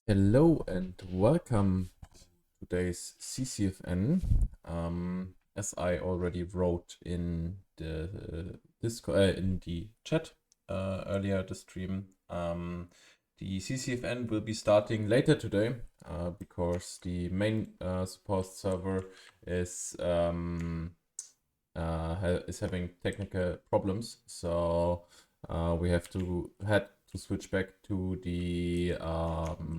Hello and welcome to today's CCFN. As I already wrote in the in the chat earlier the stream, the CCFN will be starting later today because the main support server is having technical problems. So we have to switch back to the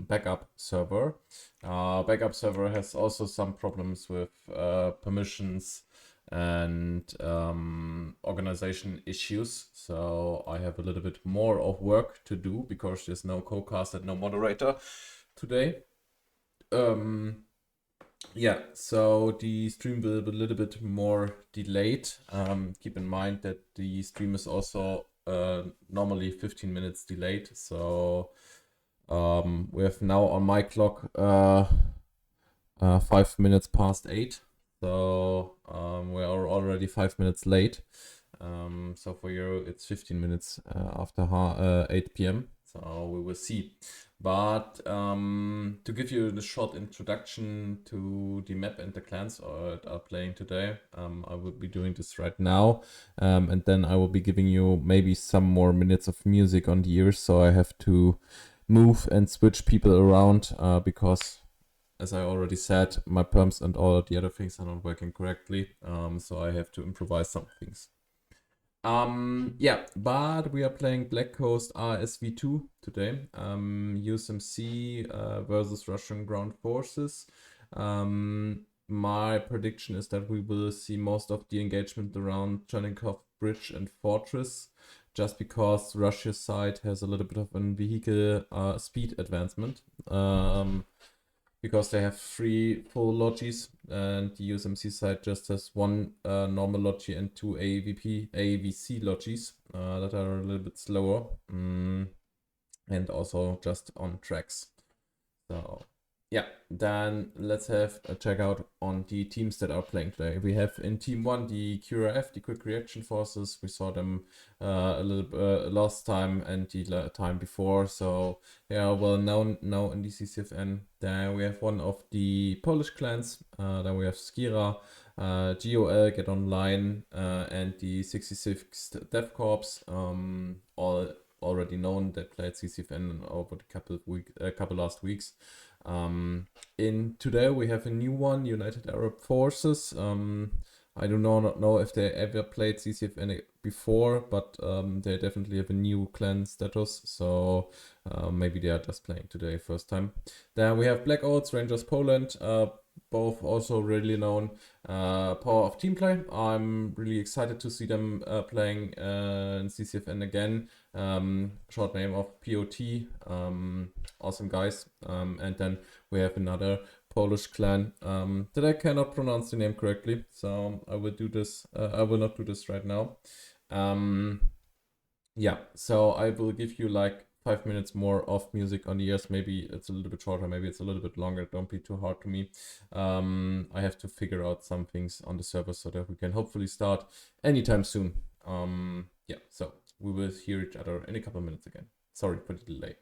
backup server. Backup server has also some problems with permissions and organization issues. So I have a little bit more of work to do because there's no co-cast and no moderator today. Yeah, so the stream will be a little bit more delayed. Keep in mind that the stream is also normally 15 minutes delayed. So we have now on my clock 5 minutes past 8. So we are already 5 minutes late. So for you, it's 15 minutes after 8 p.m. So we will see. But to give you the short introduction to the map and the clans that are playing today, I will be doing this right now. And then I will be giving you maybe some more minutes of music on the ears. So I have to move and switch people around because, as I already said, my perms and all the other things are not working correctly. So I have to improvise some things. Yeah, but we are playing Black Coast RSV2 today. USMC versus Russian ground forces. My prediction is that we will see most of the engagement around Chernihiv Bridge and Fortress, just because Russia's side has a little bit of a vehicle speed advancement. Because they have 3 full logis and the USMC side just has 1 normal logi and 2 AVC logis that are a little bit slower and also just on tracks. So yeah, then let's have a check out on the teams that are playing today. We have in team 1 the QRF, the Quick Reaction Forces. We saw them a little last time and the time before, so they are well known now in the CCFN. Then we have one of the Polish clans. Then we have Skira, GOL, Get Online, and the 66th Dev Corps. All already known. They played CCFN over the couple last weeks. In today we have a new one, United Arab Forces. I do not know if they ever played CCFN before, but they definitely have a new clan status, so maybe they are just playing today first time. Then we have Black Oats, Rangers Poland, both also really known. Power of team play. I'm really excited to see them playing in CCFN again. Short name of POT. Awesome guys. And then we have another Polish clan that I cannot pronounce the name correctly, so I will do this. I will not do this right now. Yeah, so I will give you like 5 minutes more of music on the ears. Maybe it's a little bit shorter, maybe it's a little bit longer. Don't be too hard to me. I have to figure out some things on the server so that we can hopefully start anytime soon. Yeah, so we will hear each other in a couple minutes again. Sorry for the delay.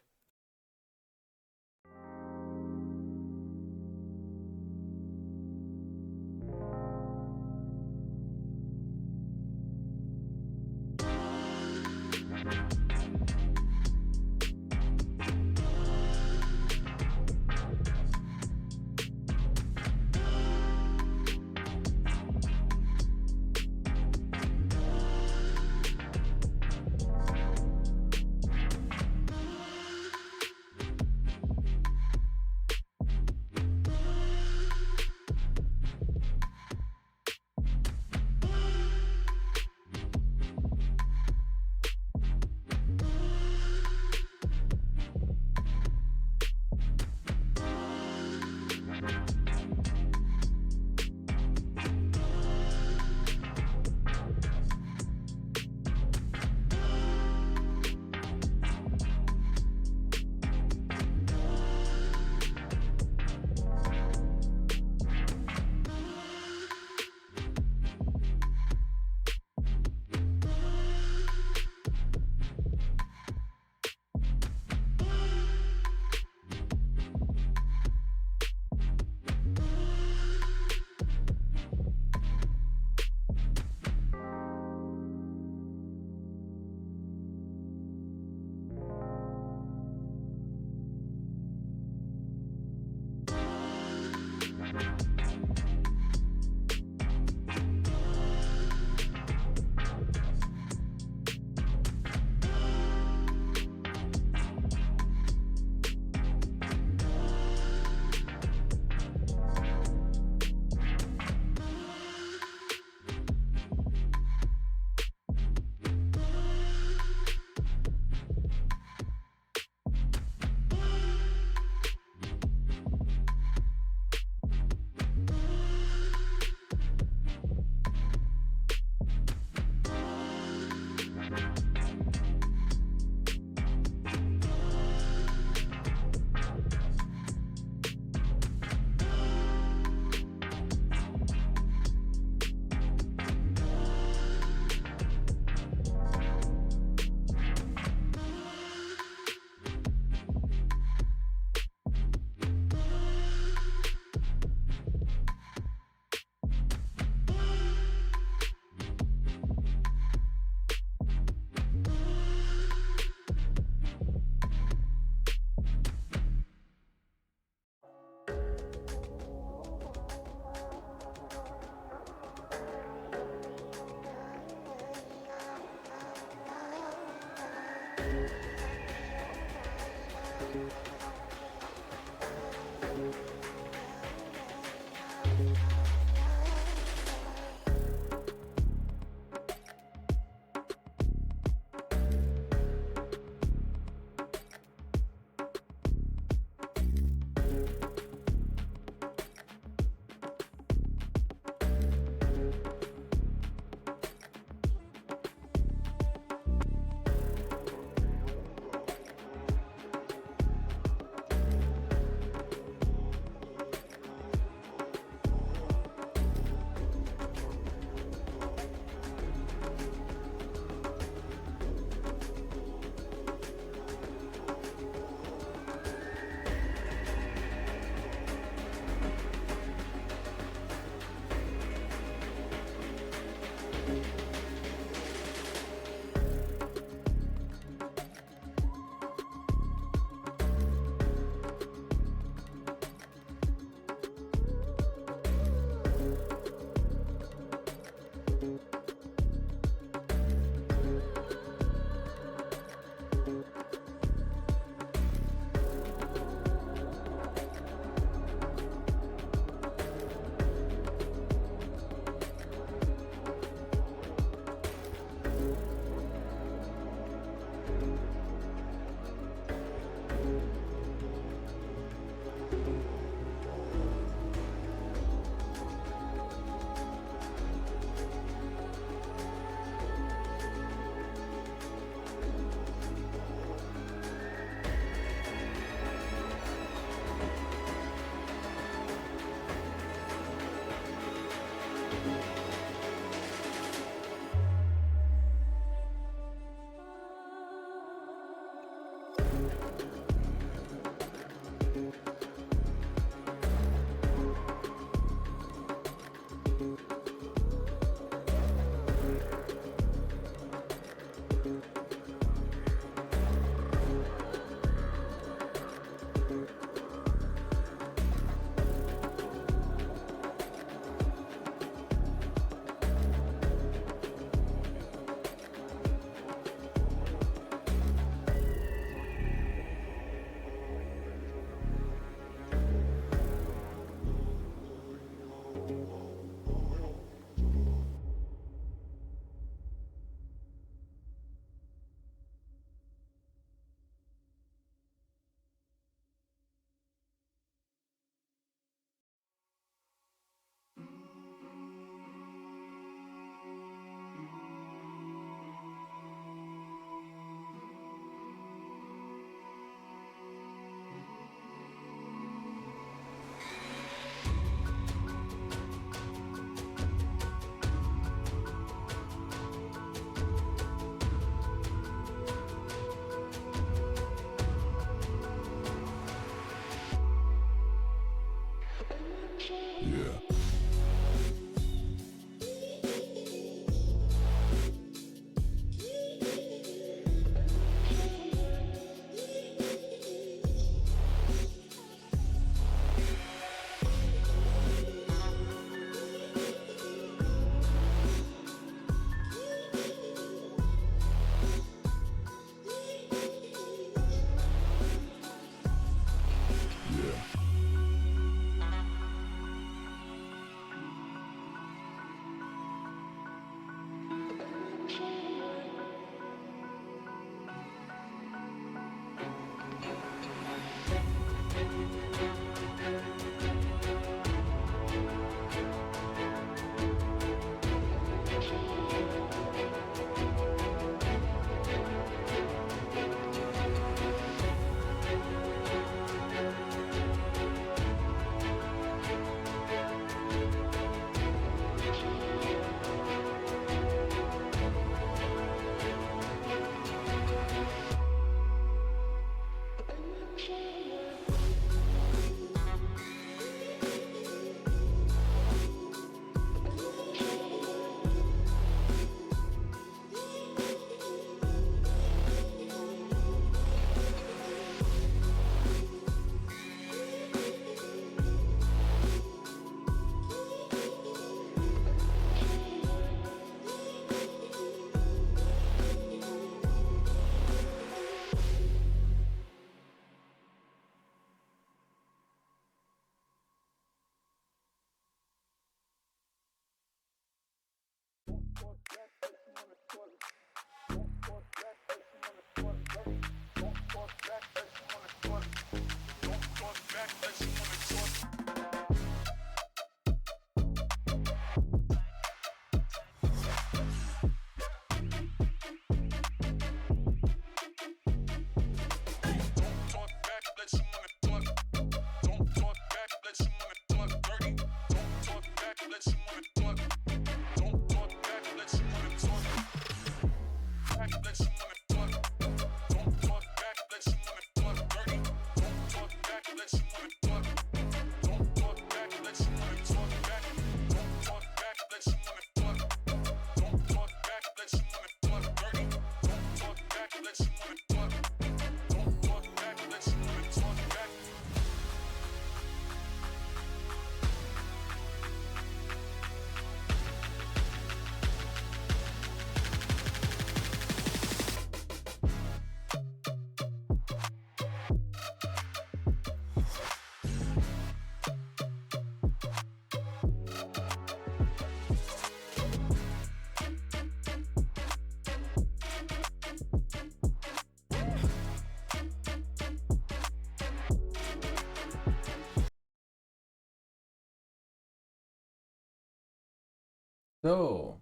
So,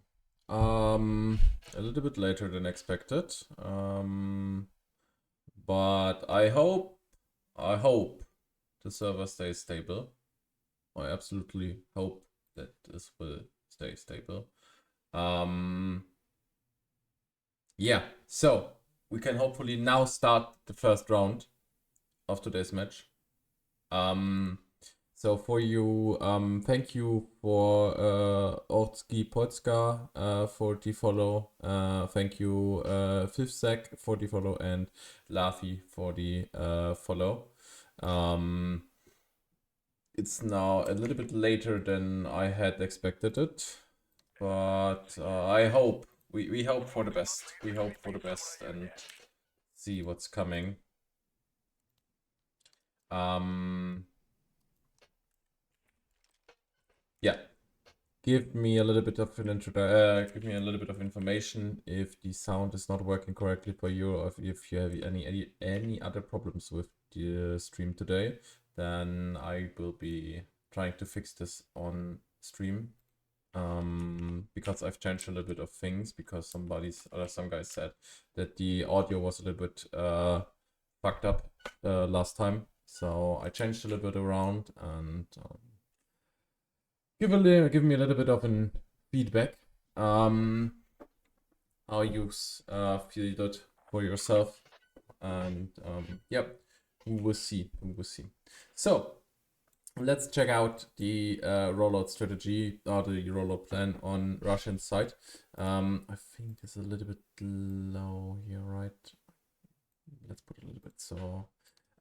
a little bit later than expected. But I hope the server stays stable. I absolutely hope that this will stay stable. Yeah, so we can hopefully now start the first round of today's match. So for you, thank you for Ortski Polska for the follow. Thank you Fifsec for the follow and Lafi for the follow. It's now a little bit later than I had expected it, but I hope we hope for the best. We hope for the best and see what's coming. Yeah. Give me a little bit of an give me a little bit of information if the sound is not working correctly for you, or if you have any other problems with the stream today. Then I will be trying to fix this on stream. Because I've changed a little bit of things because some guys said that the audio was a little bit fucked up last time, so I changed a little bit around and. Give me a little bit of an feedback. How you feel it for yourself, and yep, we will see. So let's check out the rollout strategy or the rollout plan on Russian side. I think it's a little bit low here, right? Let's put a little bit so.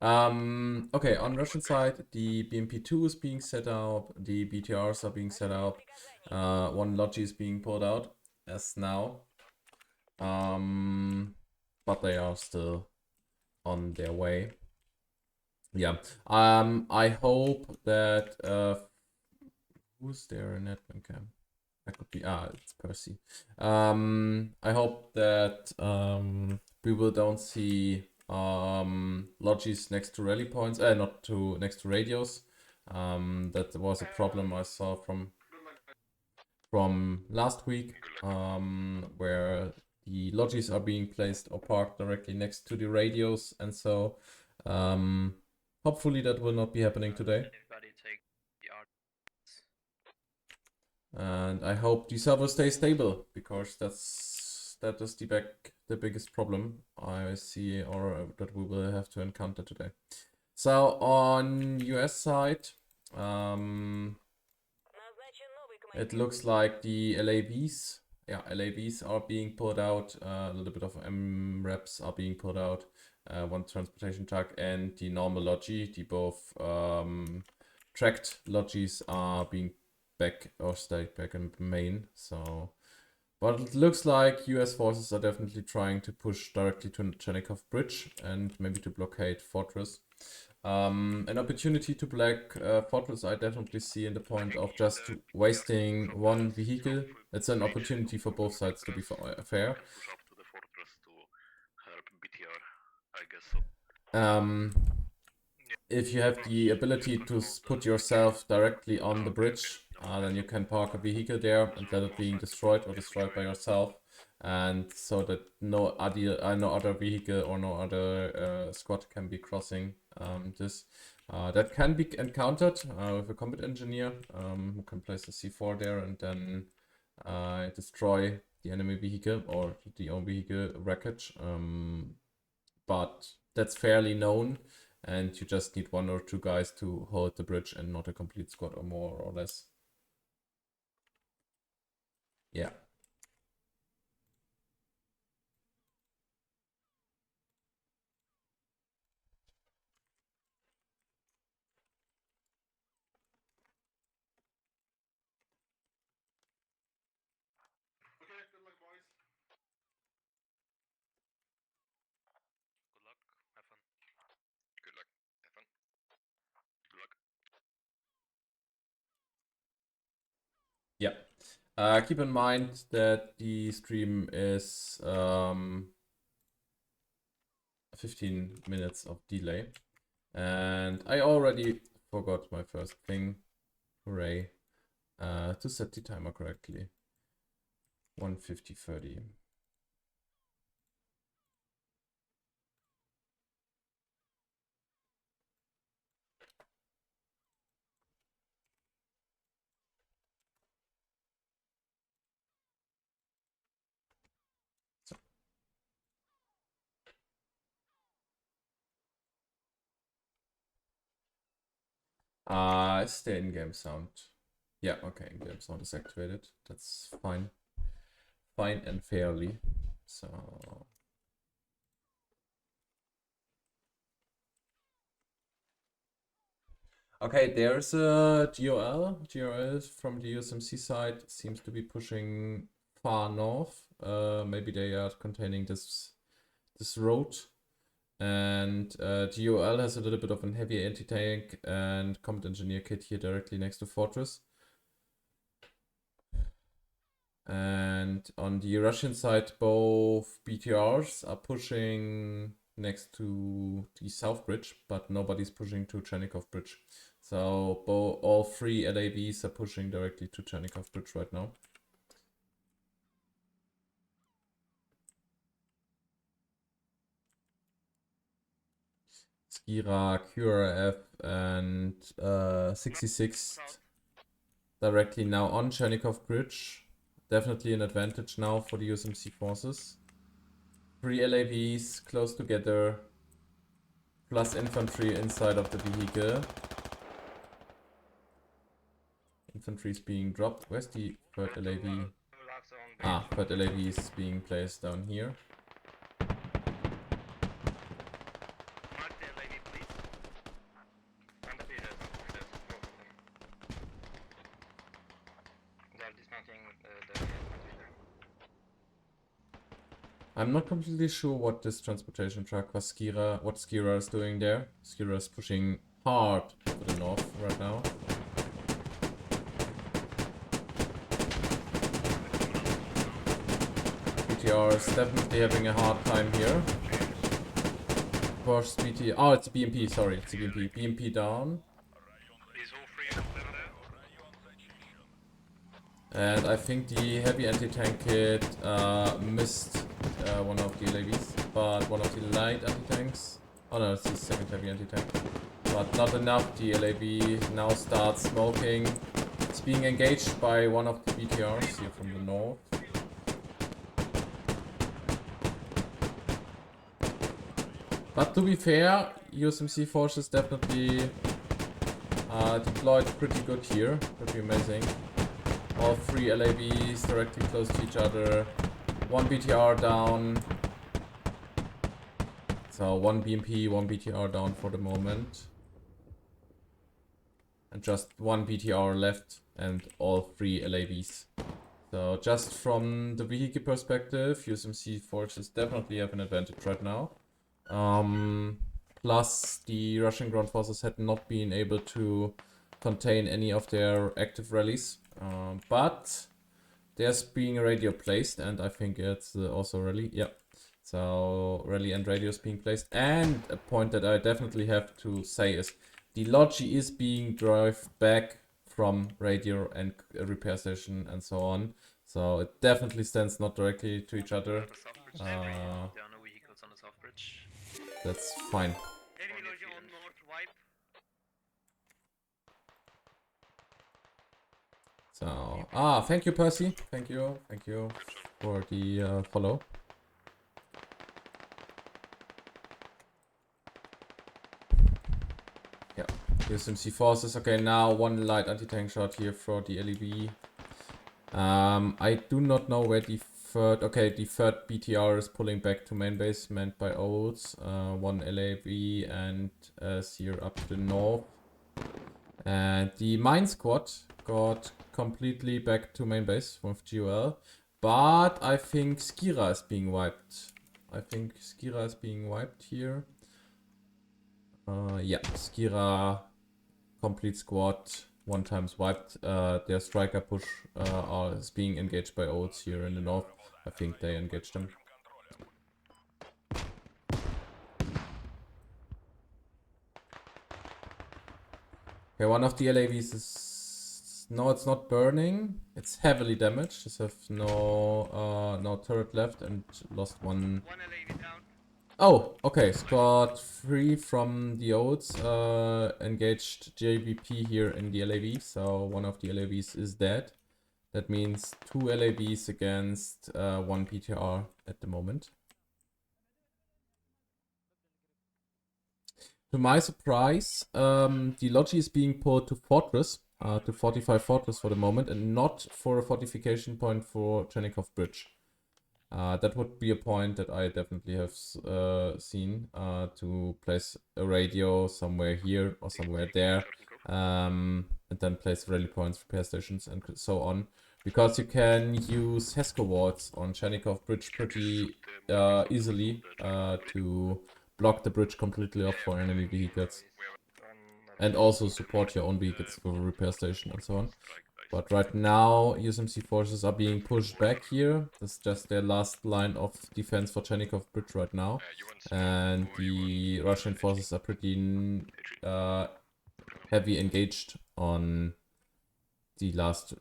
Okay, on Russian side, the BMP2 is being set up, the BTRs are being set up, one Logi is being pulled out as now, but they are still on their way. Yeah, I hope that, who's there in admin cam? That could be, it's Percy. I hope that we don't see logis next to rally points, next to radios. That was a problem I saw from from last week, where the lodges are being placed or parked directly next to the radios, and so hopefully that will not be happening today. And I hope the server stays stable, because that is the biggest problem I see, or that we will have to encounter today. So on US side, it looks like the LAVs, LAVs are being pulled out. A little bit of MREPs are being pulled out. One transportation truck and the normal logi, the both tracked logis are being stayed back in main. So, but it looks like US forces are definitely trying to push directly to Chernikov Bridge and maybe to blockade Fortress. An opportunity to black Fortress I definitely see in the point of just wasting one vehicle. It's an opportunity for both sides, to be fair. If you have the ability to put yourself directly on the bridge, then you can park a vehicle there and let it being destroyed or destroyed by yourself, and so that no other vehicle or no other squad can be crossing this. That can be encountered with a combat engineer who can place a C4 there and then destroy the enemy vehicle or the own vehicle wreckage. But that's fairly known, and you just need one or two guys to hold the bridge and not a complete squad, or more or less. Yeah. Yeah. Keep in mind that the stream is 15 minutes of delay. And I already forgot my first thing. Hooray. To set the timer correctly. 1:50:30. Is the in-game sound? Yeah, okay, in-game sound is activated. That's fine. Fine and fairly. So... Okay, there's a GOL. GOL from the USMC side seems to be pushing far north. Maybe they are containing this road. And GOL has a little bit of a heavy anti-tank and combat engineer kit here directly next to Fortress. And on the Russian side, both BTRs are pushing next to the South Bridge, but nobody's pushing to Chernikov Bridge. So all three LAVs are pushing directly to Chernikov Bridge right now. Skira, QRF, and 66 directly now on Chernikov Bridge. Definitely an advantage now for the USMC forces. 3 LAVs close together, plus infantry inside of the vehicle. Infantry is being dropped. Where's the third LAV? Third LAV is being placed down here. I'm not completely sure what this transportation truck was what Skira is doing there. Skira is pushing hard to the north right now. BTR is definitely having a hard time here. Push BTR. Oh, it's a BMP, sorry, it's a BMP. BMP down. And I think the heavy anti-tank kit missed one of the LAVs, but one of the light anti-tanks. Oh no, it's the second heavy anti-tank. But not enough. The LAV now starts smoking. It's being engaged by one of the BTRs here from the north. But to be fair, USMC forces definitely deployed pretty good here. Pretty amazing. All three LAVs directly close to each other. One BTR down. So one BMP, one BTR down for the moment. And just one BTR left and all three LAVs. So just from the vehicle perspective, USMC forces definitely have an advantage right now. Plus the Russian ground forces had not been able to contain any of their active rallies. But there's being a radio placed, and I think it's also rally. Yeah. So rally and radio is being placed. And a point that I definitely have to say is the Logi is being driven back from radio and repair station and so on. So it definitely stands not directly to each other. There are no vehicles on the south bridge. That's fine. Enemy Logi on north, wipe. So, thank you, Percy. Thank you for the follow. Yeah, USMC forces. Okay, now one light anti-tank shot here for the LEV. I do not know where the third. Okay, the third BTR is pulling back to main base, manned by Oats. One LAV and Seer up to the north. And the mine squad got completely back to main base with GOL. But I think Skira is being wiped. Here. Yeah, Skira complete squad 1 times wiped. Their striker push is being engaged by Oats here in the north. I think they engaged them. Okay, one of the LAVs is... No, it's not burning. It's heavily damaged. Just have no turret left and lost one... One LAV down. Oh, okay. Squad 3 from the Oats engaged JVP here in the LAV. So one of the LAVs is dead. That means 2 LAVs against 1 PTR at the moment. To my surprise, the Logi is being pulled to Fortress, to 45 Fortress for the moment, and not for a fortification point for Chernikov Bridge. That would be a point that I definitely have seen, to place a radio somewhere here or somewhere there, and then place rally points, repair stations, and so on. Because you can use Hesco wards on Chernikov Bridge pretty easily to block the bridge completely off for enemy vehicles. And also support your own vehicles for repair station and so on. But right now, USMC forces are being pushed back here. That's just their last line of defense for Chernikov Bridge right now. And the Russian forces are pretty heavy engaged on the last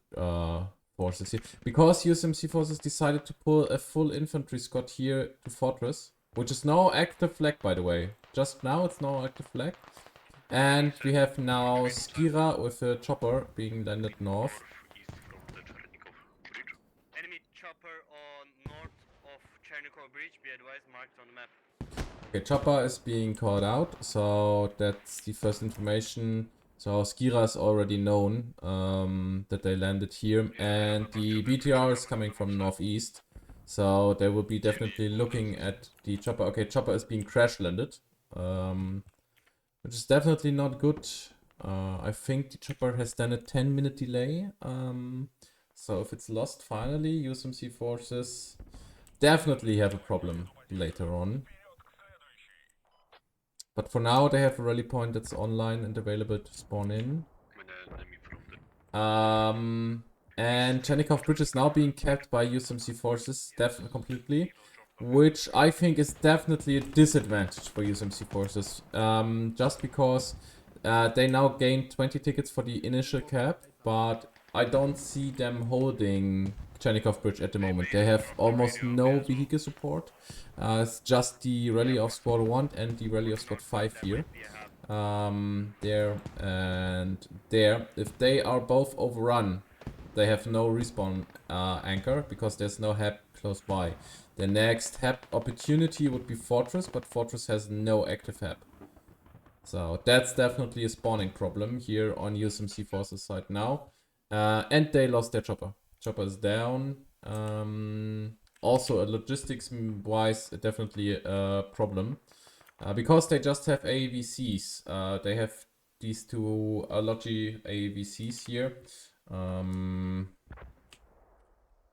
forces here. Because USMC forces decided to pull a full infantry squad here to Fortress. Which is now active flag, by the way. Just now it's now active flag. And we have now Skira with a chopper being landed north. Enemy chopper on north of Chernikov Bridge, be advised, marked on the map. Okay, chopper is being called out, so that's the first information. So Skira is already known that they landed here, and the BTR is coming from northeast. So they will be definitely looking at the chopper. Okay, chopper is being crash landed, which is definitely not good. I think the chopper has done a 10-minute delay. So if it's lost finally, USMC forces definitely have a problem later on. But for now, they have a rally point that's online and available to spawn in. And Chernikov Bridge is now being kept by USMC forces completely, which I think is definitely a disadvantage for USMC forces. Just because they now gain 20 tickets for the initial cap, but I don't see them holding Chernikov Bridge at the moment. They have almost no vehicle support. It's just the rally of Squad 1 and the rally of Squad 5 here. There and there. If they are both overrun, they have no respawn anchor because there's no HAB close by. The next HAB opportunity would be Fortress, but Fortress has no active HAB. So that's definitely a spawning problem here on USMC Forces side now. And they lost their chopper. Chopper is down. Also, logistics wise, definitely a problem. Because they just have AVCs. They have these two Logi AVCs here.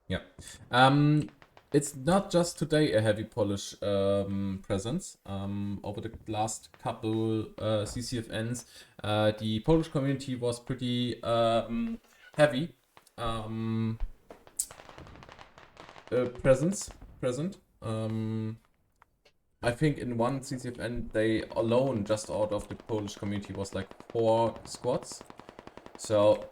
Yeah. It's not just today a heavy Polish presence. Over the last couple CCFNs, the Polish community was pretty heavy present. I think in one CCFN they alone, just out of the Polish community, was like 4 squads. So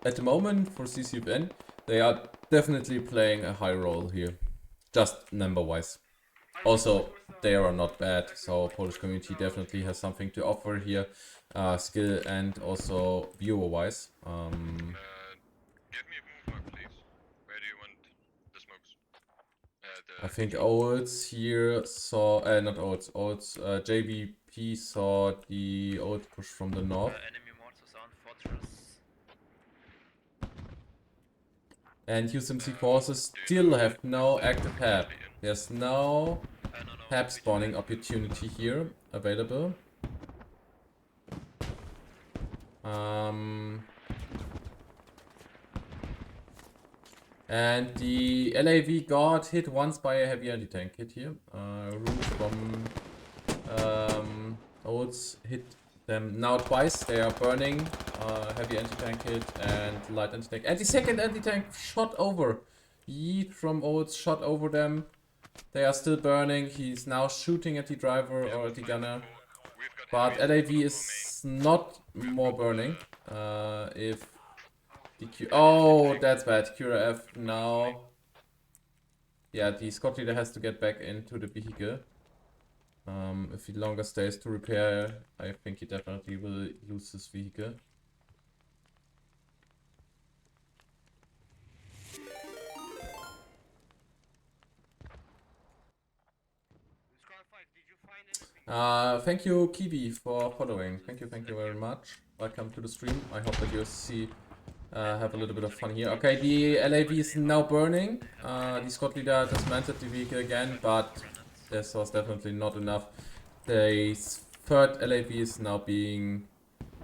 at the moment for CCFN, they are definitely playing a high role here, just number wise. Also, they are not bad, so Polish community definitely has something to offer here, skill and also viewer wise. Give me a move, please. Where do you want the smokes? I think Olds here saw, not Olds, JBP saw the old push from the north. Enemy mortars on Fortress. And USMC forces still have no active HAB. There's no HAB spawning opportunity here available. And the LAV got hit once by a heavy anti-tank hit here. Root from Olds hit them now twice. They are burning. Heavy anti-tank hit and light anti-tank. And the second anti-tank shot over. Yeet from Olds shot over them. They are still burning. He's now shooting at the driver or at the gunner. But LAV is not more burning. If the oh, that's bad. QRF now. Yeah, the squad leader has to get back into the vehicle. If he longer stays to repair, I think he definitely will lose his vehicle. Thank you, Kiwi, for following. Thank you very much. Welcome to the stream. I hope that you have a little bit of fun here. Okay, the LAV is now burning. The squad leader dismantled the vehicle again, but this was definitely not enough. The third LAV is now being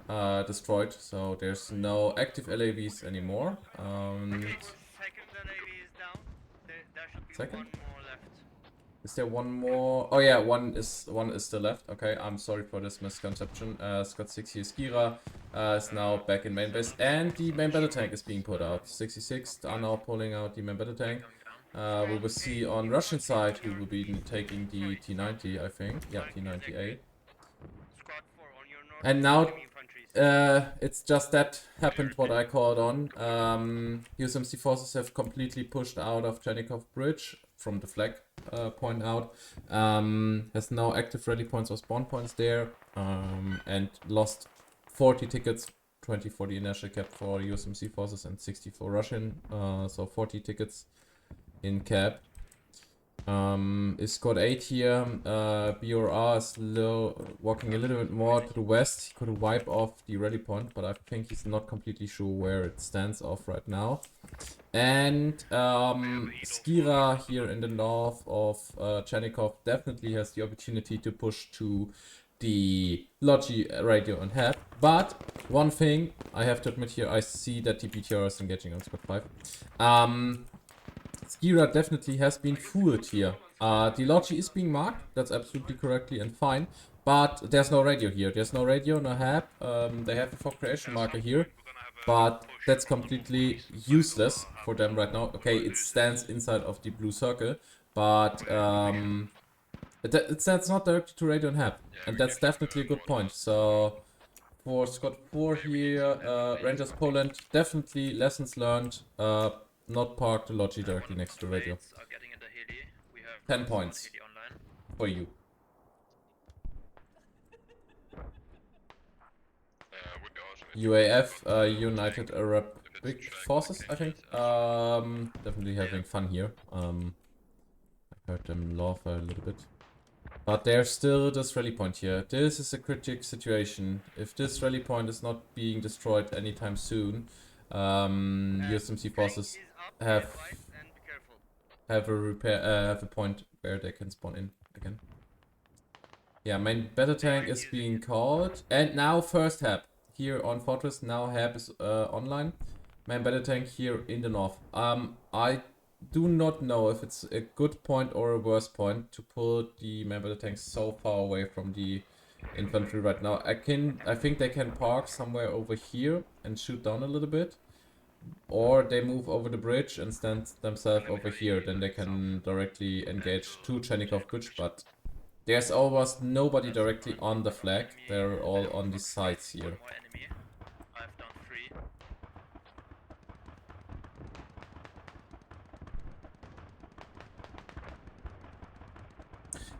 destroyed, so there's no active LAVs anymore. Second LAV is down. There should be Second? one more left. Is there one more? Oh yeah, one is still left. Okay, I'm sorry for this misconception. Scott 6 here, Skira is now back in main base, and the main battle tank is being put out. 66 are now pulling out the main battle tank. We will see on Russian side who will be taking the T90, I think. Yeah, T90A. And now it's just that happened what I called on. USMC forces have completely pushed out of Chernikov Bridge from the flag point out. Has no active rally points or spawn points there. And lost 40 tickets, 20 for the inertial cap for USMC forces and 60 for Russian. So 40 tickets in cap. Is squad 8 here. BRR is walking a little bit more to the west. He could wipe off the rally point, but I think he's not completely sure where it stands off right now. And Skira here in the north of Chernikov definitely has the opportunity to push to the Logi radio and HAB. But one thing I have to admit here, I see that the BTR is engaging on squad 5. Skira definitely has been fooled here. The Logi is being marked, that's absolutely correctly and fine, but there's no radio here. There's no radio, no HAB. They have the for creation marker here, but that's completely useless for them right now. Okay, it stands inside of the blue circle, but it stands not directly to radio and HAB, and that's definitely a good point. So for Scott 4 here, Rangers Poland, definitely lessons learned. Not park the Logi directly next to radio. Are getting in the heli. We have 10 points heli online. for you. Would be awesome if UAF, United Arab Forces, I think. Definitely having fun here. I heard them laugh a little bit. But there's still this rally point here. This is a critical situation. If this rally point is not being destroyed anytime soon, USMC forces have a point where they can spawn in again. Yeah, main battle tank is being called, and now first HAB here on Fortress. Now HAB is online. Main battle tank here in the north. I do not know if it's a good point or a worse point to pull the main battle tank so far away from the infantry right now. I think they can park somewhere over here and shoot down a little bit, or they move over the bridge and stand themselves over here. Then they can directly engage to Chernikov Bridge, but there's almost nobody directly on the flag. They're all on the sides here.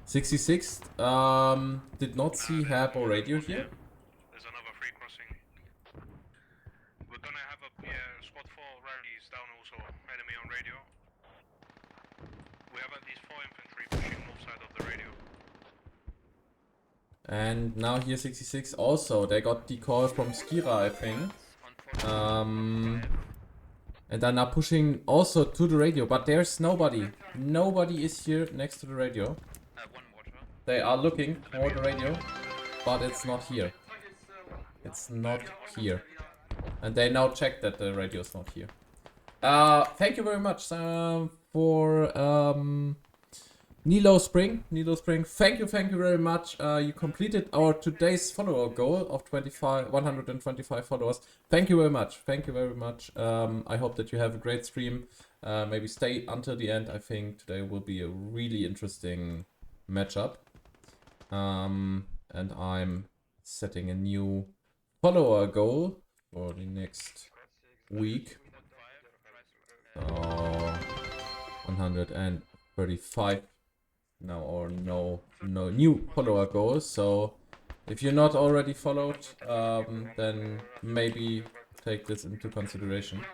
66 did not see HAB or radio here. There's another free crossing. We're gonna have a squad 4 rallies down also. Enemy on radio. We have at least 4 infantry pushing north side of the radio. And now here 66 also. They got the call from Skira, I think. And they're now pushing also to the radio, but there's nobody. Nobody is here next to the radio. They are looking for the radio, but it's not here. It's not here. And they now check that the radio is not here. Thank you very much for Nilo Spring. Thank you very much. You completed our today's follower goal of 125 followers. Thank you very much. I hope that you have a great stream. Maybe stay until the end. I think today will be a really interesting matchup. And I'm setting a new follower goal for the next week. 135 now, or no new follower goals. So if you're not already followed, then maybe take this into consideration.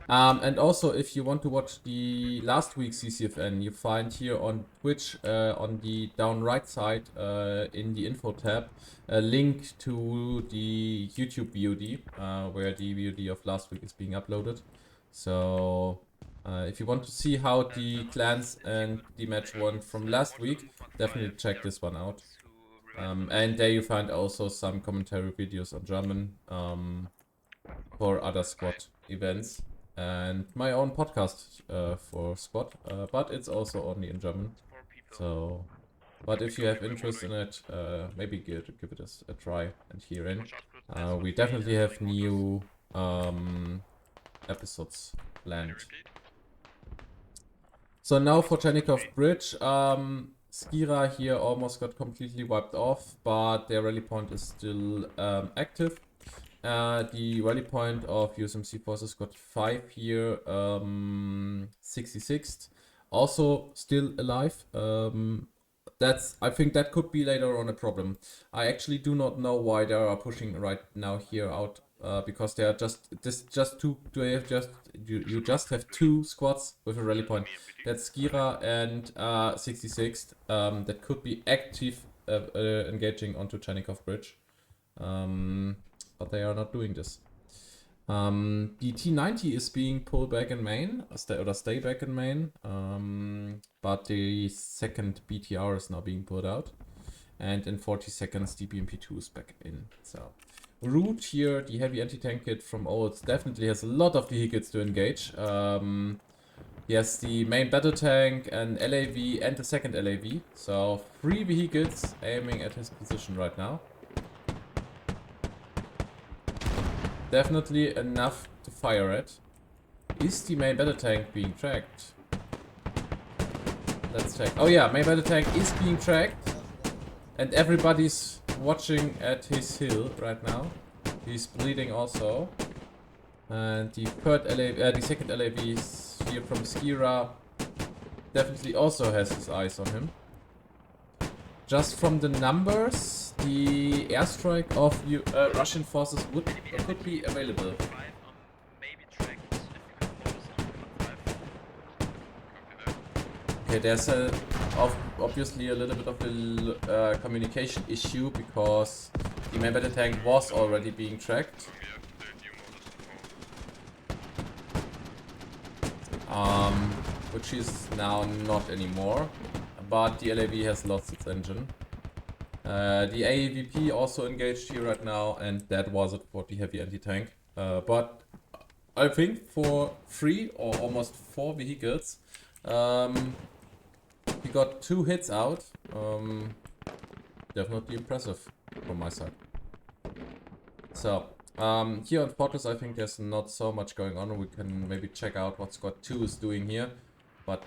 And also, if you want to watch the last week's CCFN, you find here on Twitch, on the down right side, in the info tab, a link to the YouTube VOD, where the VOD of last week is being uploaded. So if you want to see how the clans and the match won from last week, definitely check this one out. And there you find also some commentary videos on German for other squad events. And my own podcast for squad, but it's also only in German. So, but if you have interest in it, maybe give it a try and hear in. We definitely have new episodes planned. So now for Chernikov Bridge, Skira here almost got completely wiped off, but their rally point is still active. The rally point of USMC forces got 5 here, 66th, also still alive. I think that could be later on a problem. I actually do not know why they are pushing right now here out, because they are you just have 2 squads with a rally point. That's Skira and 66th, that could be active engaging onto Chernikov Bridge. But they are not doing this. The T90 is being pulled back in main, or stay back in main, but the second BTR is now being pulled out, and in 40 seconds the BMP2 is back in. So Root here, the heavy anti-tank kit from Olds, definitely has a lot of vehicles to engage. Yes, the main battle tank, an LAV, and the second LAV. So 3 vehicles aiming at his position right now. Definitely enough to fire at. Is the main battle tank being tracked? Let's check. Oh yeah, main battle tank is being tracked. And everybody's watching at his hill right now. He's bleeding also. And the the second LAV is here from Skira. Definitely also has his eyes on him. Just from the numbers, the airstrike of Russian forces could be available. Maybe tracked if you can focus on 5. Okay, there's obviously a little bit of a communication issue because the main battle tank was already being tracked. Which is now not anymore, but the LAV has lost its engine. The AEVP also engaged here right now, and that was it for the heavy anti-tank. But I think for 3 or almost 4 vehicles, he got 2 hits out. Definitely impressive from my side. So, here on Fortress, I think there's not so much going on. We can maybe check out what Squad 2 is doing here. But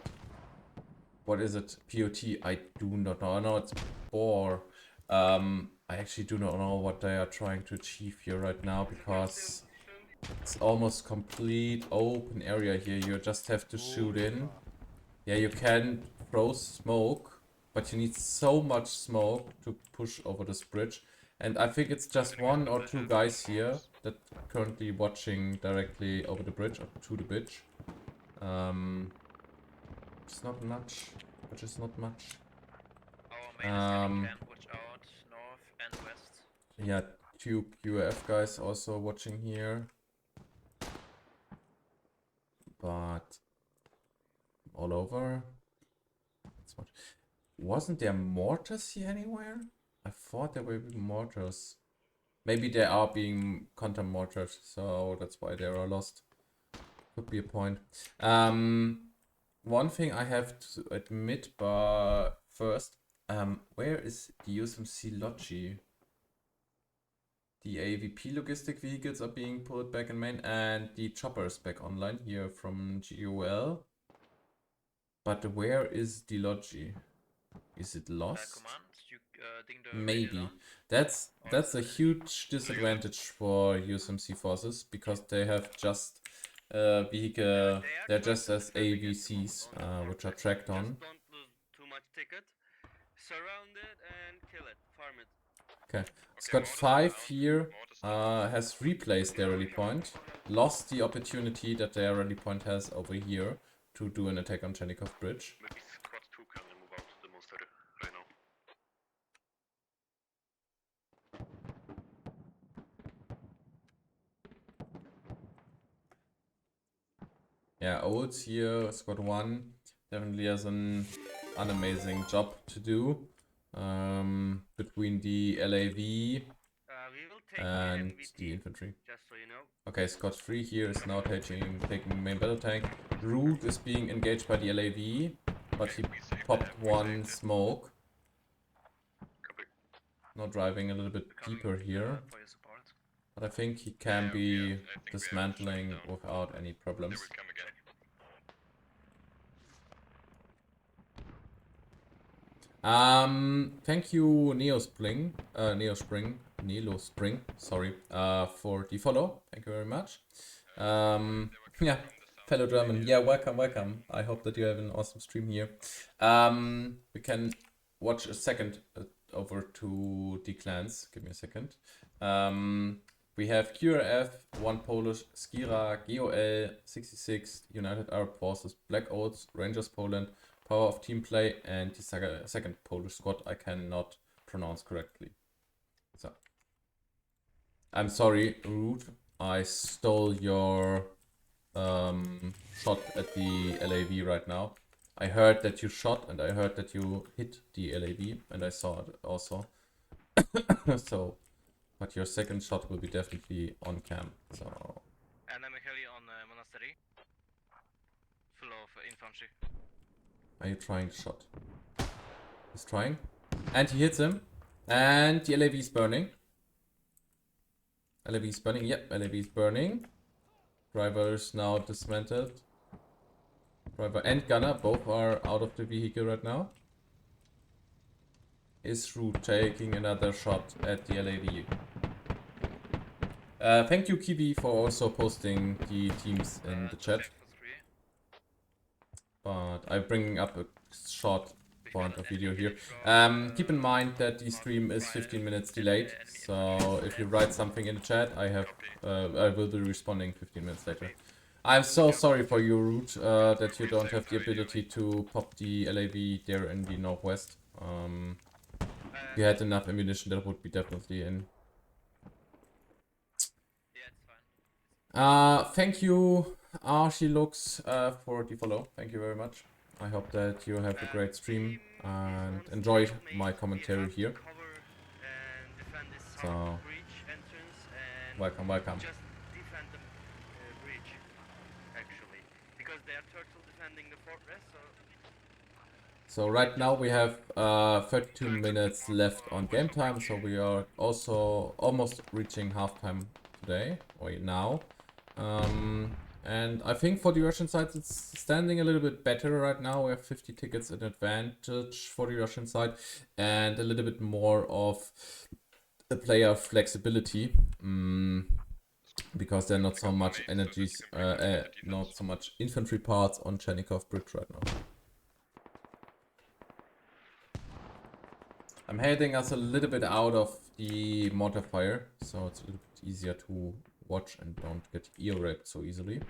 what is it? POT? I do not know. I know it's Boar. I actually do not know what they are trying to achieve here right now because it's almost complete open area here. You just have to shoot in. Yeah, you can throw smoke, but you need so much smoke to push over this bridge. And I think it's just 1 or 2 guys here that currently watching directly over the bridge, or to the bridge. It's not much, which is not much. Our main is getting watch out north and west. Yeah, 2 QF guys also watching here. But all over. Wasn't there mortars here anywhere? I thought there were mortars. Maybe they are being counter mortared, so that's why they are lost. Could be a point. One thing I have to admit, but first, where is the USMC Logi? The AVP logistic vehicles are being pulled back in main, and the chopper is back online here from GOL. But where is the Logi? Is it lost? Maybe. That's a huge disadvantage for USMC forces because they have just vehicle. They're just as AVCs, which are tracked on. Just don't lose too much ticket. Surround it and kill it. Farm it. Okay. Squad 5 here has replaced their rally point. Lost the opportunity that their rally point has over here to do an attack on Chernikov Bridge. Maybe Squad 2 can move out to the monster right now. Yeah, Olds here, Squad 1, definitely has an amazing job to do between the LAV We will take and NVT, the infantry. just so you know. Okay, Squad 3 here is now taking main battle tank. Root is being engaged by the LAV, but he popped 1 smoke. Now driving a little bit deeper here. For your support. But I think he can be dismantling without any problems. Thank you Neospring, sorry, for the follow. Thank you very much. Yeah, fellow German. Yeah, welcome. I hope that you have an awesome stream here. We can watch a second over to the clans. Give me a second. We have QRF, 1 Polish, Skira, GOL, 66, United Arab Forces, Black Oats, Rangers Poland, Power of Team Play, and the second Polish squad I cannot pronounce correctly. So, I'm sorry, Root. I stole your shot at the LAV right now. I heard that you shot and I heard that you hit the LAV and I saw it also. So, but your second shot will be definitely on cam. So. Enemy heli on monastery. Full of infantry. Are you trying to shot? He's trying. And he hits him. And the LAV is burning. LAV is burning. Yep, LAV is burning. Driver is now dismantled. Driver and gunner both are out of the vehicle right now. is through taking another shot at the LAV. Thank you, Kiwi, for also posting the teams in the chat. But I'm bringing up a short point of video here. Keep in mind that the stream is 15 minutes delayed, so if you write something in the chat, I will be responding 15 minutes later. I'm so sorry for you, Root, that you don't have the ability to pop the LAV there in the northwest. If you had enough ammunition, that would be definitely in. Yeah, it's fine. Thank you, Archilux, for the follow. Thank you very much. I hope that you have a great stream and enjoy my commentary here. So, welcome, welcome. Just defend the bridge, actually, because they are turtle defending the fortress. So right now we have 32 minutes left on game time, so we are also almost reaching halftime today, or now. And I think for the Russian side it's standing a little bit better right now. We have 50 tickets in advantage for the Russian side and a little bit more of the player flexibility. Because there are not so much energies, not so much infantry parts on Chernikov Bridge right now. I'm heading us a little bit out of the mortar fire, so it's a little bit easier to watch and don't get ear raped so easily.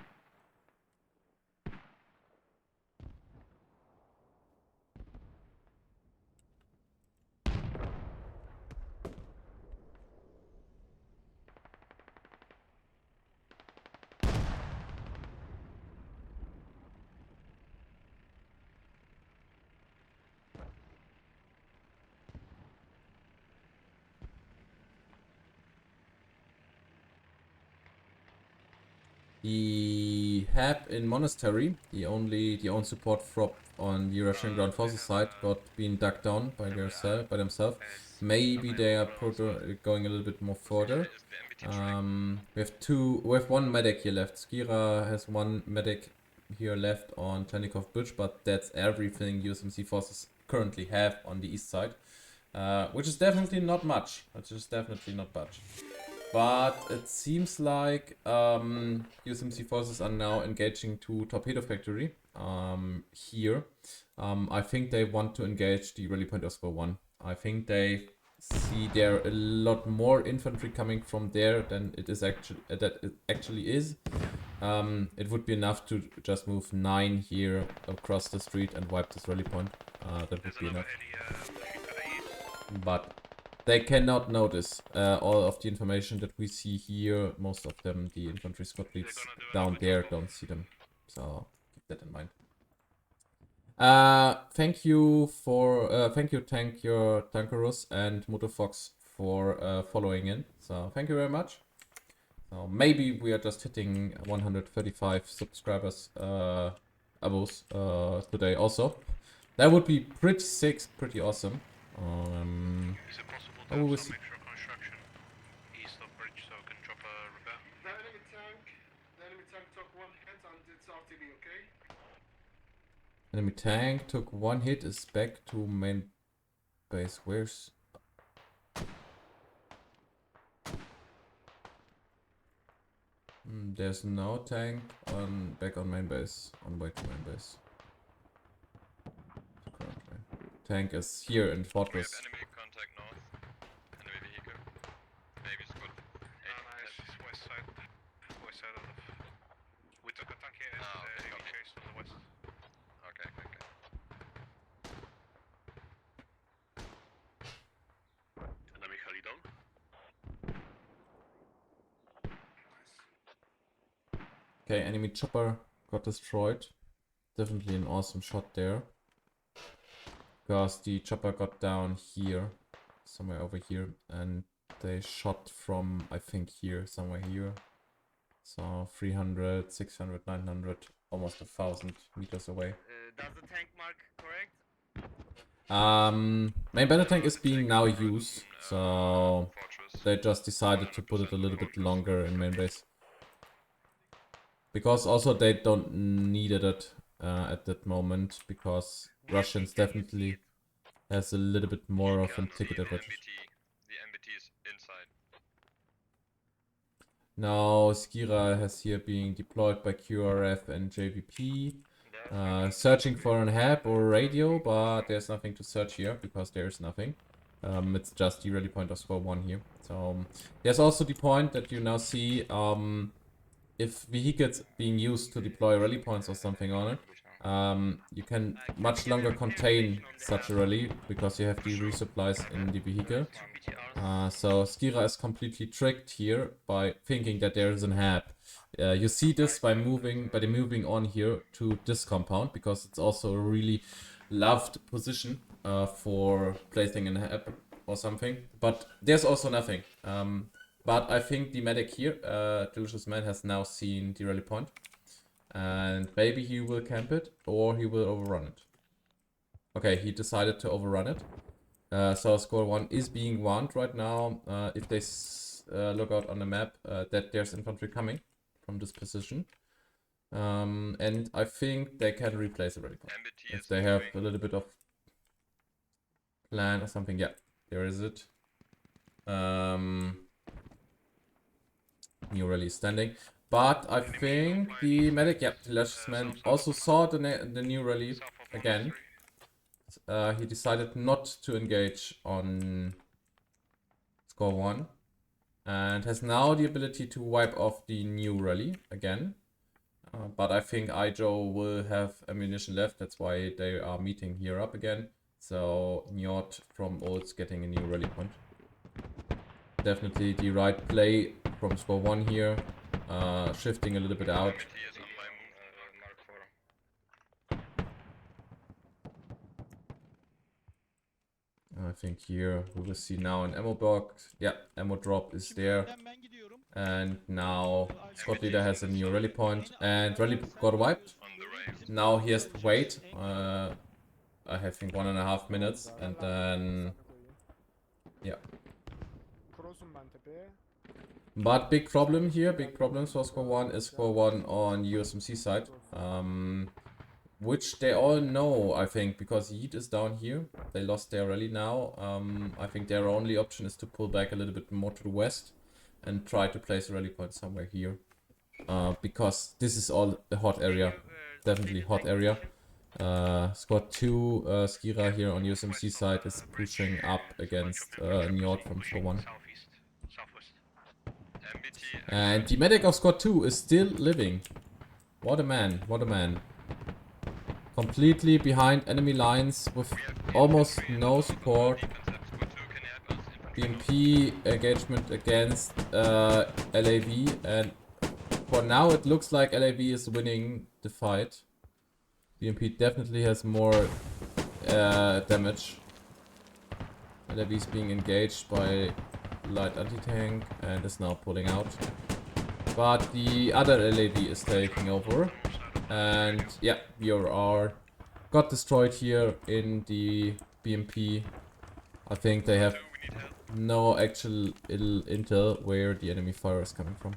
The Hab in Monastery, the own support prop on the Russian ground forces side, got been dug down by themselves. Maybe they are going a little bit more further. We have one medic here left. Skira has one medic here left on Chernikov Bridge, but that's everything USMC forces currently have on the east side, which is definitely not much. But it seems like USMC forces are now engaging to Torpedo Factory here. I think they want to engage the rally point Oscar 1. I think they see there a lot more infantry coming from there than it actually is. It would be enough to just move 9 here across the street and wipe this rally point. That would be enough. But they cannot notice all of the information that we see here. Most of them, the infantry squad leads down there, don't see them. So keep that in mind. Thank you, Tankerus and Motofox for following in. So thank you very much. So maybe we are just hitting 135 subscribers, abos today also. That would be pretty sick, pretty awesome. Is it possible to have some extra construction east of bridge so I can drop a repair? The enemy tank took one hit and it's RTB, okay? Enemy tank took one hit, is back to main base. Where's... there's no tank back on main base, on way to main base. Currently. Tank is here in fortress. Enemy contact north. Enemy vehicle. Maybe squad. Nice, west side of the... We took a tank here and okay, enemy copy. chased on the west. Okay. Enemy heli down. Okay, enemy chopper got destroyed. Definitely an awesome shot there. Because the chopper got down here, somewhere over here, and they shot from, I think, here, somewhere here. So 300, 600, 900, almost 1,000 meters away. Does the tank mark correct? Main battle tank is being now used, so they just decided to put it a little bit longer in main base. Because also they don't needed it at that moment, because Russians definitely... has a little bit more of a Can't see ticket the advantage. The MBT is inside. Now Skira has here being deployed by QRF and JVP. Searching for an hab or a radio, but there's nothing to search here because there's nothing. It's just the rally point of score 1 here. So there's also the point that you now see if vehicles being used to deploy rally points or something on it, you can much longer contain such a rally because you have the resupplies in the vehicle. So Skira is completely tricked here by thinking that there is an hab. You see this by the moving on here to this compound because it's also a really loved position for placing an hab or something. But there's also nothing. But I think the medic here, Delicious Man, has now seen the rally point. And maybe he will camp it or he will overrun it. Okay, he decided to overrun it. So score 1 is being warned right now. If they look out on the map, that there's infantry coming from this position. And I think they can replace the rally point. If they have a little bit of plan or something. Yeah, there is it. New rally is standing. But I think the medic, yeah, the Luscious Man also saw the new rally again. He decided not to engage on score 1 and has now the ability to wipe off the new rally again. But I think Ijo will have ammunition left, that's why they are meeting here up again. So Njord from Olds getting a new rally point. Definitely the right play from score 1 here, shifting a little bit out. I think here we will see now an ammo box. Yeah, ammo drop is there. And now squad leader has a new rally point and rally got wiped. Now he has to wait. I think 1.5 minutes and then yeah. But big problem here, big problems for score 1 is score 1 on USMC side. Which they all know, I think, because Yeet is down here. They lost their rally now. I think their only option is to pull back a little bit more to the west and try to place a rally point somewhere here. Because this is all the hot area. Definitely hot area. Squad 2, Skira here on USMC side is pushing up against Njord from squad 1. And the medic of squad 2 is still living. What a man, what a man. Completely behind enemy lines with almost no support. BMP engagement against LAV, and for now it looks like LAV is winning the fight. BMP definitely has more damage. LAV is being engaged by light anti-tank and is now pulling out. But the other LAV is taking over. And yeah, VRR got destroyed here in the BMP. I think they have no actual intel where the enemy fire is coming from.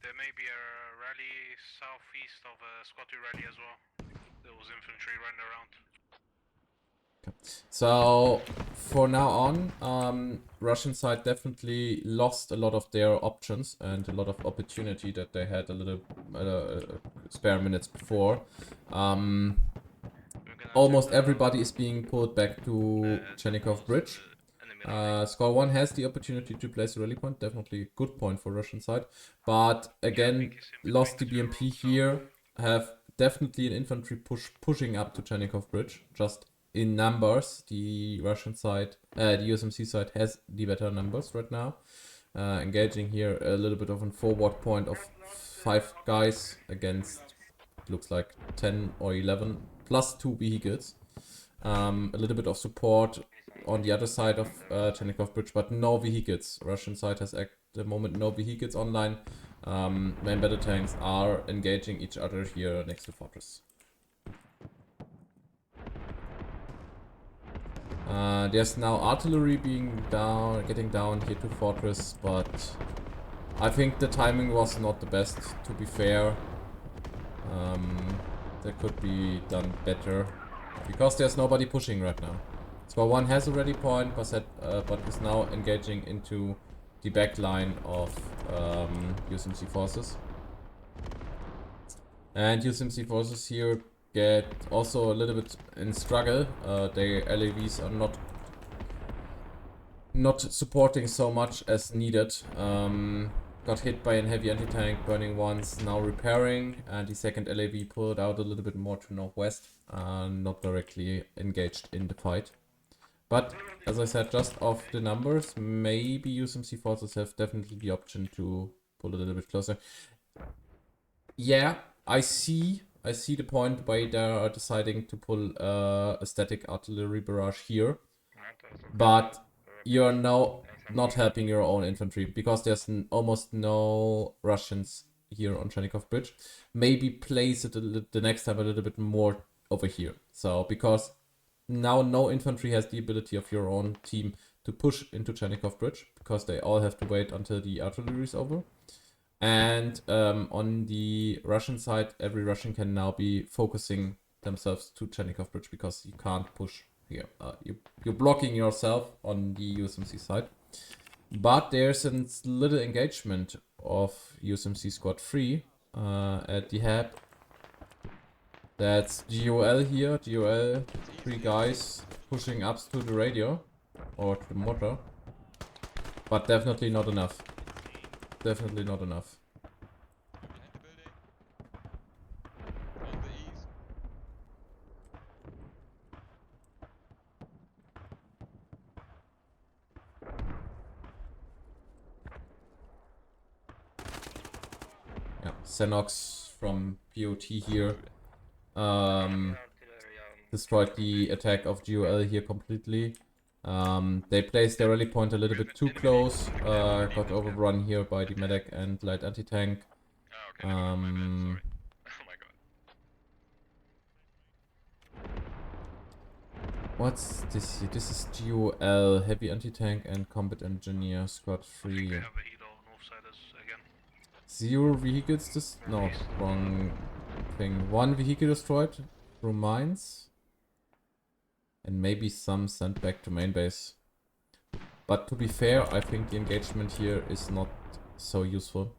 There may be a rally southeast of a squad 2 rally as well. There was infantry running around. So for now on, Russian side definitely lost a lot of their options and a lot of opportunity that they had a little spare minutes before. Almost everybody is being pulled back to Chernikov Bridge. Score 1 has the opportunity to place a rally point, definitely a good point for Russian side. But again, lost the BMP here, have definitely an infantry pushing up to Chernikov Bridge, just in numbers. The Russian side, the USMC side has the better numbers right now. Engaging here a little bit of a forward point of 5 guys against, looks like 10 or 11, plus 2 vehicles. A little bit of support on the other side of Chernikov Bridge, but no vehicles. Russian side has at the moment no vehicles online. Main battle tanks are engaging each other here next to Fortress. There's now artillery getting down here to Fortress, but I think the timing was not the best, to be fair. That could be done better. Because there's nobody pushing right now. Squad 1 has a ready point, but is now engaging into the back line of USMC forces. And USMC forces here get also a little bit in struggle. Their LAVs are not supporting so much as needed. Got hit by a heavy anti-tank, burning once, now repairing, and the second LAV pulled out a little bit more to northwest, not directly engaged in the fight. But, as I said, just off the numbers, maybe USMC forces have definitely the option to pull a little bit closer. Yeah, I see the point why they are deciding to pull a static artillery barrage here. But you're now not helping your own infantry because there's almost no Russians here on Chernikov Bridge. Maybe place it the next time a little bit more over here. So because now no infantry has the ability of your own team to push into Chernikov Bridge because they all have to wait until the artillery is over. And on the Russian side, every Russian can now be focusing themselves to Chernikov Bridge because you can't push here. You're blocking yourself on the USMC side. But there's a little engagement of USMC Squad 3 at the hab. That's GOL here. GOL, 3 guys pushing up to the radio or to the mortar. But definitely not enough. Definitely not enough. Behind the building. On the east. Yeah, Xenox from POT here destroyed the attack of GOL here completely. They placed their rally point a little bit too close, got overrun here by the medic and light anti-tank. Oh, okay, never mind, my bad, sorry. Oh my god. What's this here? This is GOL, heavy anti-tank and combat engineer, squad 3. They have a heat on Northsiders again. 0 vehicles no, wrong thing. 1 vehicle destroyed through mines. And maybe some sent back to main base. But to be fair, I think the engagement here is not so useful.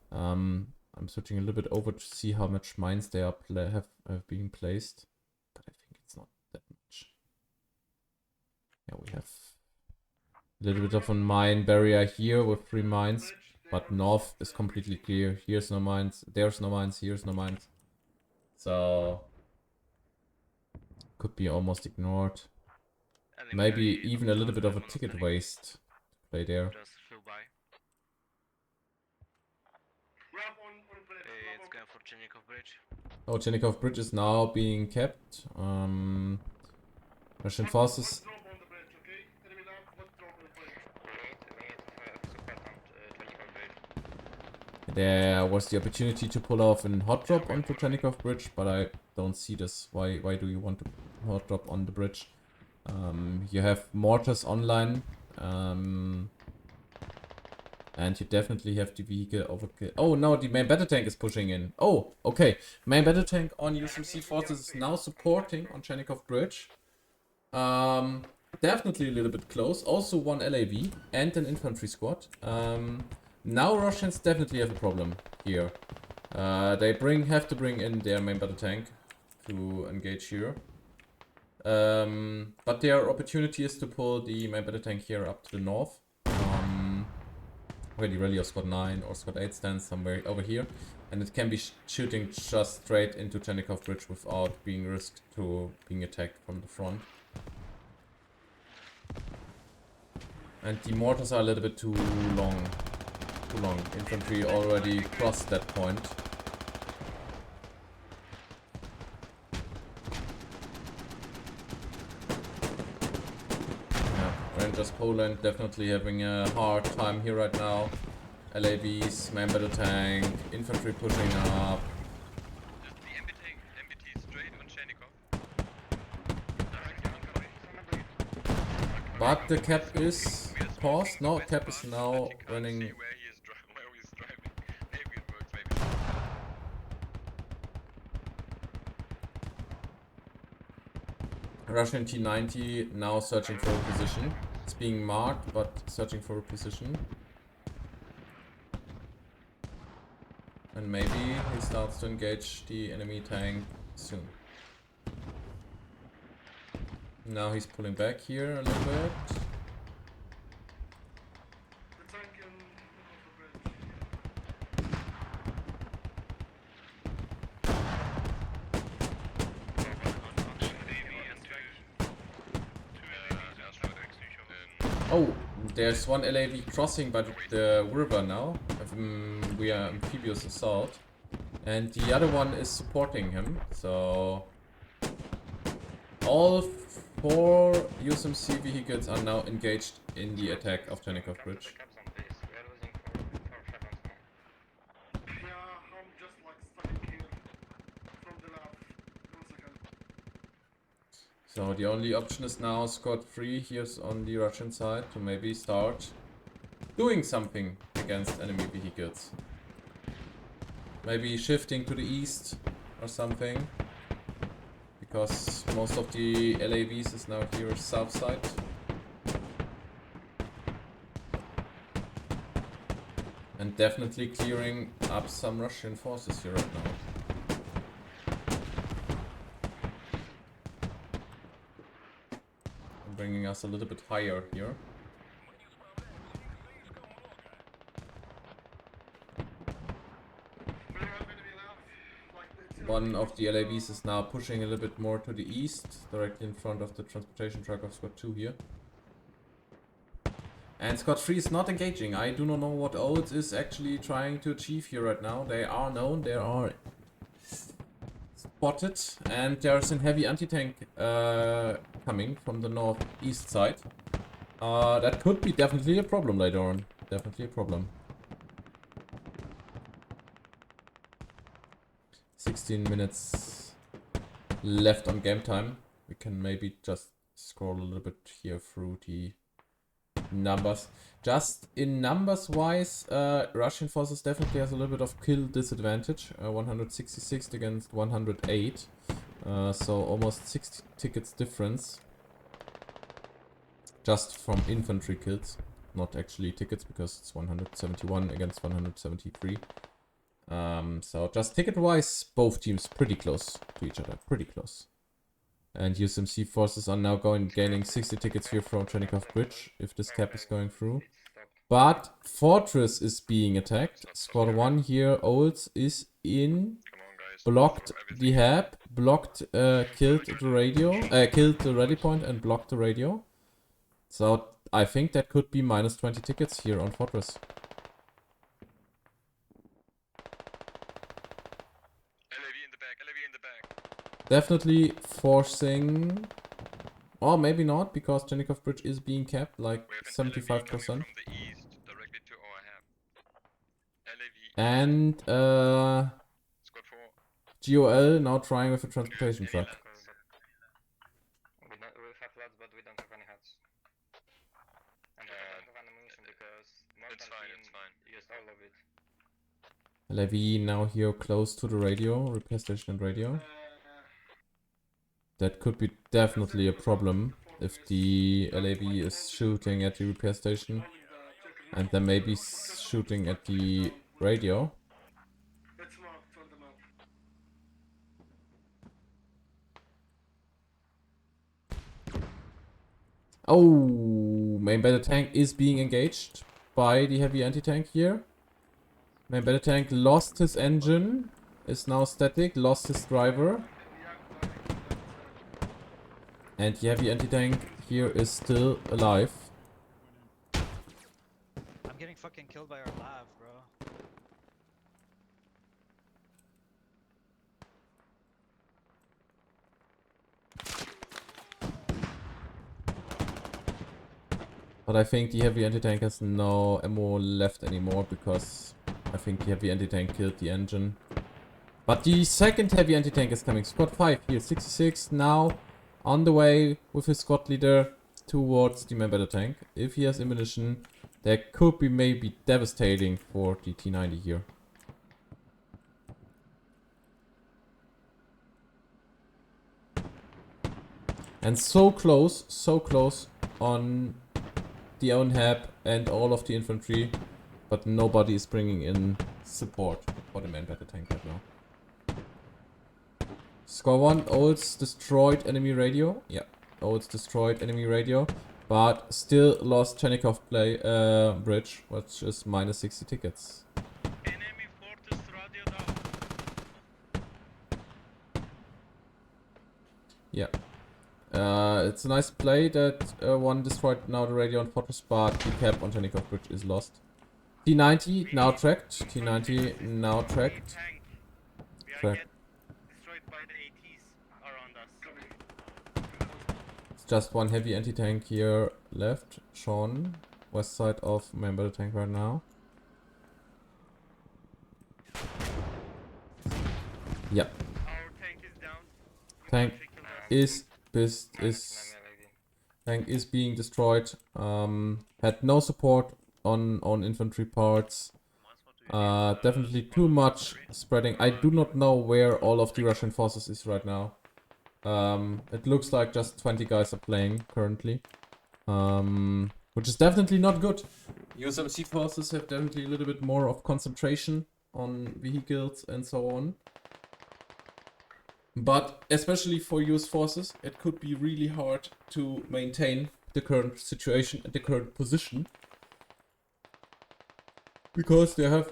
I'm switching a little bit over to see how much mines they are have been placed. But I think it's not that much. Yeah, we have a little bit of a mine barrier here with 3 mines. But north is completely clear. Here's no mines, there's no mines, here's no mines. So could be almost ignored. Maybe even a little bit of a ticket waste to play there. Just flew by. It's going for Chernikov Bridge. Oh, Chernikov Bridge is now being kept. Russian forces. There was the opportunity to pull off a hot drop onto Chernikov Bridge, but I don't see this. Why do you want to hot drop on the bridge? You have mortars online, and you definitely have the vehicle overkill. Oh no, the main battle tank is pushing in. Oh, okay. Main battle tank on USMC forces is now supporting on Chernikov Bridge. Definitely a little bit close. Also 1 LAV and an infantry squad. Now Russians definitely have a problem here. They have to bring in their main battle tank to engage here. But their opportunity is to pull the main battle tank here up to the north. Where the rally of Squad 9 or Squad 8 stands somewhere over here. And it can be shooting just straight into Chernikov Bridge without being risked to being attacked from the front. And the mortars are a little bit too long. Infantry already crossed that point. Yeah, Rangers Poland definitely having a hard time here right now. LAVs, main battle tank, infantry pushing up. Just the MBT straight on Chernikov. But the cap is paused. No, cap is now running. Where he's driving. Maybe it works, maybe. Russian T90 now searching for a position. It's being marked, but searching for a position. And maybe he starts to engage the enemy tank soon. Now he's pulling back here a little bit. The tank in off the bridge. Oh, there's one LAV crossing by the river now. We are amphibious assault. And the other one is supporting him. So all 4 USMC vehicles are now engaged in the attack of Chernikov Bridge. Yeah, I'm just like stuck here from the lab. 1 second. So the only option is now squad 3 here's on the Russian side to maybe start doing something against enemy vehicles. Maybe shifting to the east or something. Because most of the LAVs is now here south side. And definitely clearing up some Russian forces here right now. Bringing us a little bit higher here. One of the LAVs is now pushing a little bit more to the east, directly in front of the transportation truck of Squad 2 here. And Squad 3 is not engaging. I do not know what Olds is actually trying to achieve here right now. They are known, they are spotted, and there's a heavy anti-tank coming from the northeast side. That could be definitely a problem later on. Definitely a problem. 16 minutes left on game time. We can maybe just scroll a little bit here through the numbers. Just in numbers wise, Russian forces definitely has a little bit of kill disadvantage. 166 against 108. So almost 60 tickets difference. Just from infantry kills. Not actually tickets because it's 171 against 173. So just ticket-wise, both teams pretty close to each other, pretty close. And USMC forces are now gaining 60 tickets here from Chernikov Bridge, if this cap is going through. But Fortress is being attacked. Squad 1 here, Olds, is in, blocked the hab, blocked, killed the radio, killed the rally point and blocked the radio. So I think that could be minus 20 tickets here on Fortress. Definitely forcing, or maybe not, because Chernikov Bridge is being capped like 75%. And GOL now trying with a transportation truck. We have lots, but we don't have any hats. And we don't have ammunition because Northern team used all of it. LAV now here close to the radio, repair station and radio. That could be definitely a problem if the LAV is shooting at the repair station and then maybe shooting at the radio. It's marked on the map. Oh, main battle tank is being engaged by the heavy anti-tank here. Main battle tank lost his engine, is now static, lost his driver. And the heavy anti-tank here is still alive. I'm getting fucking killed by our lav, bro. But I think the heavy anti-tank has no ammo left anymore because I think the heavy anti-tank killed the engine. But the second heavy anti-tank is coming. Squad 5 here, 66 now on the way with his squad leader towards the main battle tank. If he has ammunition, that could be maybe devastating for the T90 here. And so close on the own hab and all of the infantry, but nobody is bringing in support for the main battle tank right now. Score 1, Olds destroyed enemy radio. Yeah, Olds destroyed enemy radio, but still lost Chernikov bridge, which is minus 60 tickets. Enemy fortress radio down. Yeah. It's a nice play that one destroyed now the radio on Fortress, but the cap on Chernikov bridge is lost. T90 now tracked. T90 now tracked. Tank. We are Track. get destroyed by the ATs around us. It's just one heavy anti-tank here left. Sean, west side of main battle tank right now. Yep. Our tank is down. Tank Infantry killed us. Tank is being destroyed. Had no support on infantry parts. Definitely too much spreading. I do not know where all of the Russian forces is right now. It looks like just 20 guys are playing currently. Which is definitely not good. USMC forces have definitely a little bit more of concentration on vehicles and so on. But especially for US forces, it could be really hard to maintain the current situation and the current position. Because they have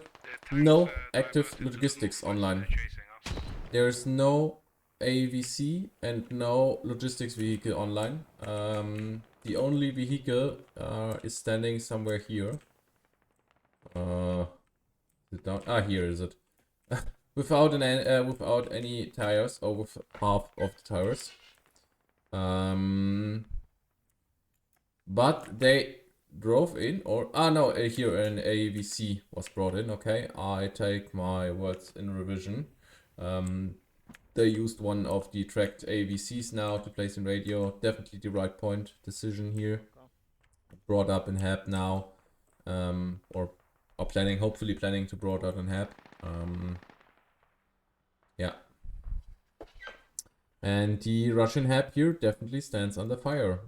no active logistics online. There's no AVC and no logistics vehicle online. The only vehicle is standing somewhere here. Here is it. without any tires, or with half of the tires. But they drove in, or no, here an AVC was brought in. Okay, I take my words in revision. They used one of the tracked AVCs now to place in radio. Definitely the right point decision here. Brought up in HAB now, or are planning, hopefully planning to brought out in HAB. Yeah. And the Russian HAB here definitely stands under fire.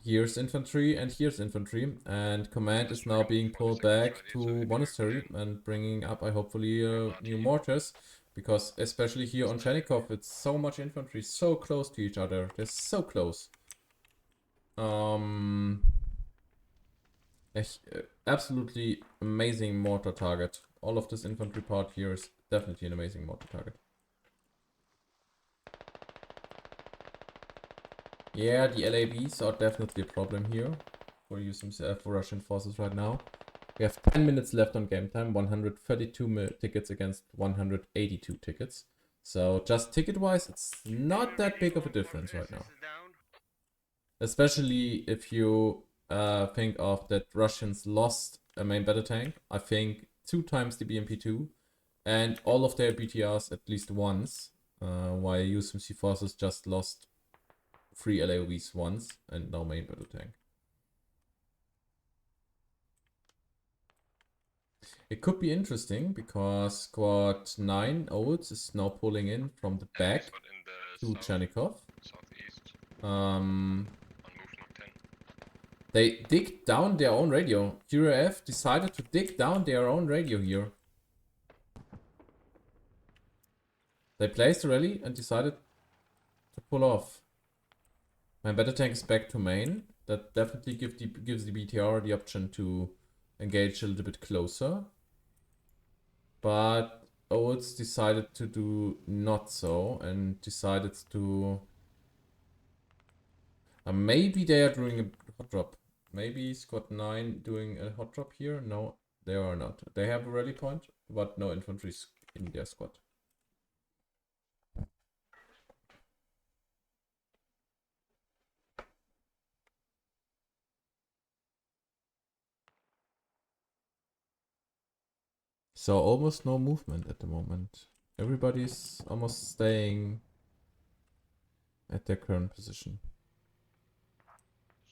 Here's infantry and here's infantry, and command is now being pulled back to Monastery and bringing up, hopefully, new mortars, because especially here on Chernikov, it's so much infantry, so close to each other. They're so close. Absolutely amazing mortar target. All of this infantry part here is definitely an amazing mortar target. Yeah, the LABs are definitely a problem here for for Russian forces right now. We have 10 minutes left on game time, 132 tickets against 182 tickets. So just ticket-wise, it's not that big of a difference right now. Especially if you think of that Russians lost a main battle tank, I think 2 times the BMP-2, and all of their BTRs at least once, while USMC forces just lost 3 LAOVs once and no main battle tank. It could be interesting because squad 9 Olds is now pulling in from the back to Chernikov. They dig down their own radio. QRF decided to dig down their own radio here. They placed a rally and decided to pull off. My battle tank is back to main. That definitely gives the BTR the option to engage a little bit closer. But Olds decided to do not so and decided to... maybe they are doing a hot drop. Maybe squad 9 doing a hot drop here? No, they are not. They have a rally point, but no infantry in their squad. So almost no movement at the moment. Everybody's almost staying at their current position.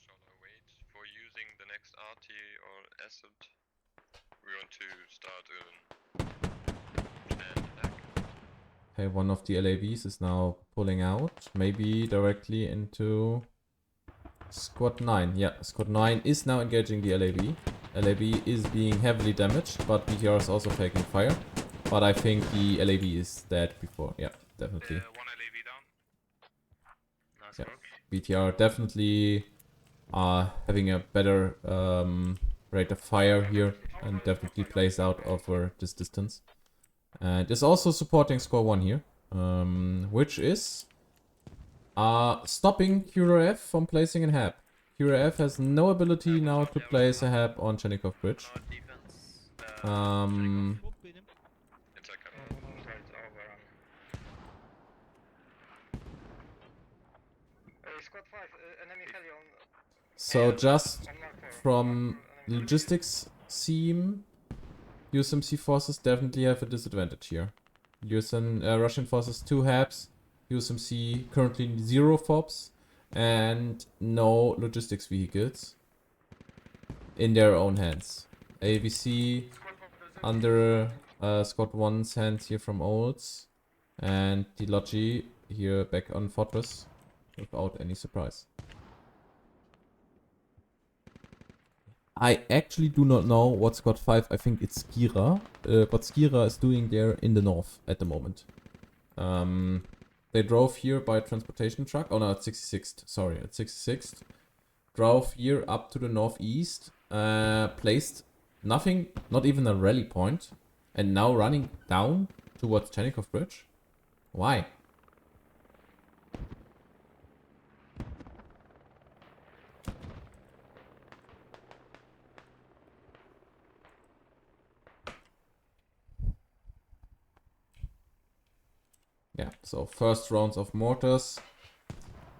Shall I wait for using the next RT or acid? We want to start an attack. Okay, one of the LAVs is now pulling out. Maybe directly into Squad 9. Yeah, Squad 9 is now engaging the LAV. LAV is being heavily damaged, but BTR is also taking fire. But I think the LAV is dead before. Yeah, definitely. One LAV down. Nice Yeah. work. BTR definitely having a better rate of fire here and definitely plays out over this distance. And is also supporting Squad 1 here, which is stopping QRF from placing a HAB. QRF has no ability now to place a HAB on Chernikov Bridge. No defense. It's like a It's over. Squad 5, enemy heli on. So just On mark 4. from logistics seam, USMC forces definitely have a disadvantage here. Russian forces 2 HABs, USMC currently 0 FOBs, and no logistics vehicles in their own hands. AVC under Squad 1's hands here from Olds, and the Logi here back on Fortress without any surprise. I actually do not know what Squad 5, I think it's Skira, what Skira is doing there in the north at the moment. They drove here by transportation truck, oh no, at 66th, sorry, at 66th. Drove here up to the northeast, placed nothing, not even a rally point, and now running down towards Chernikov Bridge? Why? Yeah, so first rounds of mortars,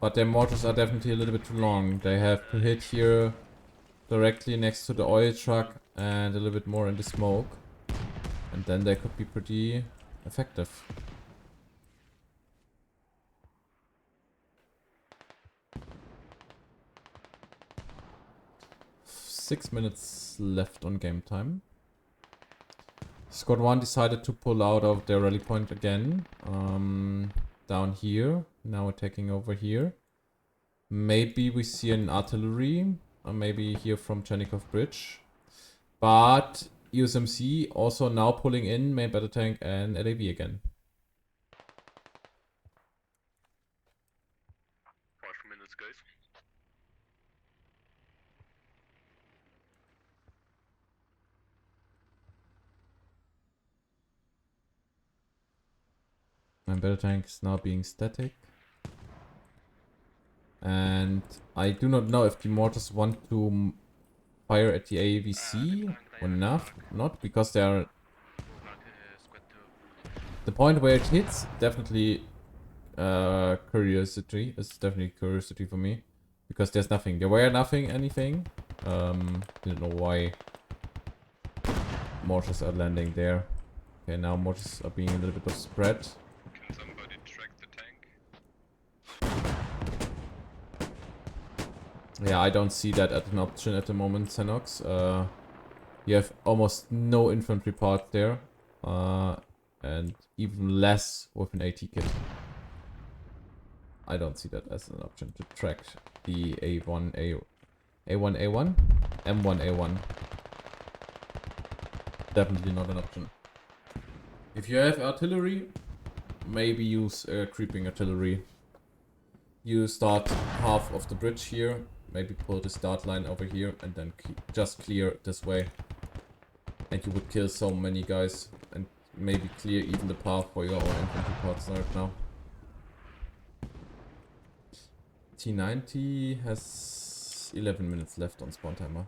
but their mortars are definitely a little bit too long. They have to hit here directly next to the oil truck and a little bit more in the smoke, and then they could be pretty effective. Six minutes left on game time. Squad 1 decided to pull out of their rally point again. Down here. Now attacking over here. Maybe we see an artillery. Or maybe here from Chernikov Bridge. But USMC also now pulling in main battle tank and LAV again. 5 minutes, guys. My battle tank is now being static. And I do not know if the mortars want to fire at the AVC or not, because they are... The point where it hits, definitely curiosity. It's definitely curiosity for me. Because there's nothing. There were anything. Didn't know why mortars are landing there. Okay, now mortars are being a little bit of spread. Can somebody track the tank? Yeah, I don't see that as an option at the moment, Xenox. You have almost no infantry part there. And even less with an AT kit. I don't see that as an option to track the A1, M1A1. Definitely not an option. If you have artillery, maybe use creeping artillery. You start half of the bridge here, maybe pull the start line over here, and then just clear this way. And you would kill so many guys, and maybe clear even the path for your own infantry parts right now. T90 has 11 minutes left on spawn timer.